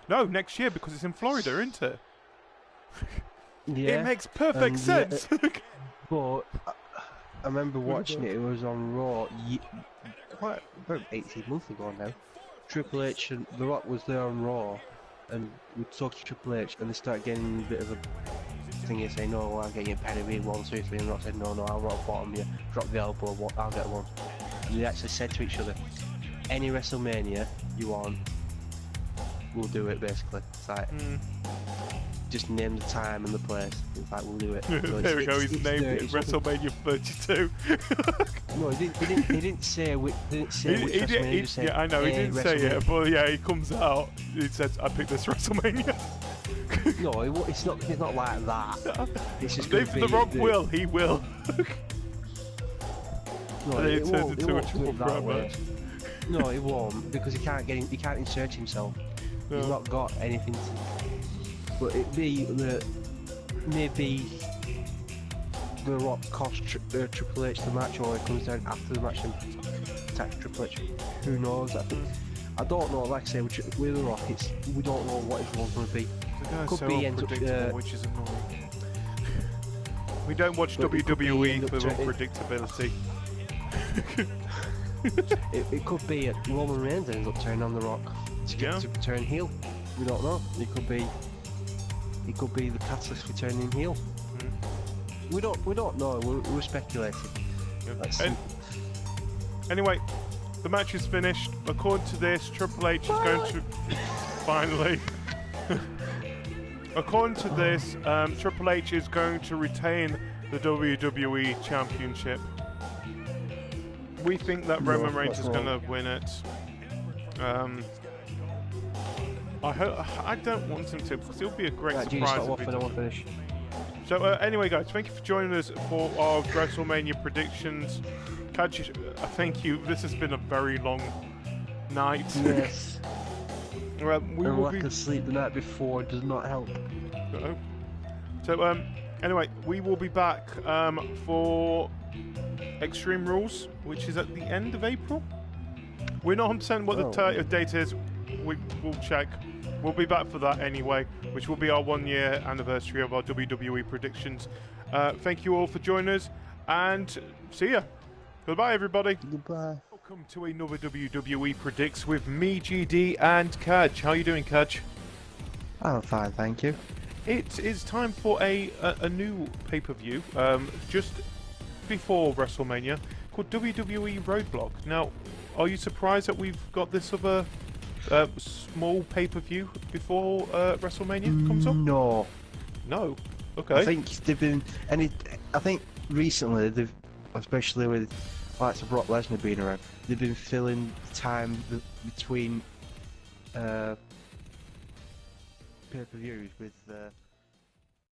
No, next year because it's in Florida, isn't it? Yeah. It makes perfect sense. But I remember watching it. It was on Raw quite about 18 months ago now. Triple H and The Rock was there on Raw, and we talked to Triple H, and they started getting a bit of a thing here saying, "No, I'm getting a pedigree 1, 2, 3," and The Rock said, "No, I'll rock bottom you, drop the elbow, I'll get one." And they actually said to each other, "Any WrestleMania you want, we'll do it." Basically, it's like just name the time and the place. In fact, we'll do it. So there we go. He's named it WrestleMania 32. No, he didn't say which. WrestleMania. He said, yeah, I know. He didn't say it, but yeah, he comes out. He says, "I picked this WrestleMania." No, it's not like that. It's just if The Rock will, he will. No, it won't turns into a do triple it that threat way. match. No, it won't, because he can't insert himself. No. He's not got anything to. But it'd be that maybe The Rock cost Triple H the match, or it comes down after the match and attacks Triple H. Who knows? I don't know. Like I say, with The Rock, we don't know what his role's going to be. Could so be unpredictable, which is annoying. We don't watch WWE for unpredictability. It could be Roman Reigns ends up turning on The Rock to turn heel. We don't know. It could be the catalyst for turning heel. We don't know. We're speculating. Yeah. Anyway, the match is finished. According to this, Triple H is going to finally According to this, Triple H is going to retain the WWE Championship. We think that Roman Reigns is going to win it. I don't want him to, because it'll be a great surprise if he doesn't. So anyway, guys, thank you for joining us for our WrestleMania predictions. Cajr, thank you. This has been a very long night. Yes. We will lack of sleep the night before does not help. No. So anyway, we will be back for Extreme Rules, which is at the end of April. We're not 100% what the date is. We'll check. We'll be back for that anyway, which will be our 1 year anniversary of our WWE predictions. Thank you all for joining us, and see ya. Goodbye, everybody. Goodbye. Welcome to another WWE Predicts with me, GD, and Cajr. How are you doing, Cajr? I'm fine, thank you. It is time for a new pay-per-view, just before WrestleMania, called WWE Roadblock. Now, are you surprised that we've got this other small pay-per-view before WrestleMania comes up? No. No? Okay. I think they've been... I think recently, they've, especially with likes of Brock Lesnar being around, they've been filling time between pay-per-views with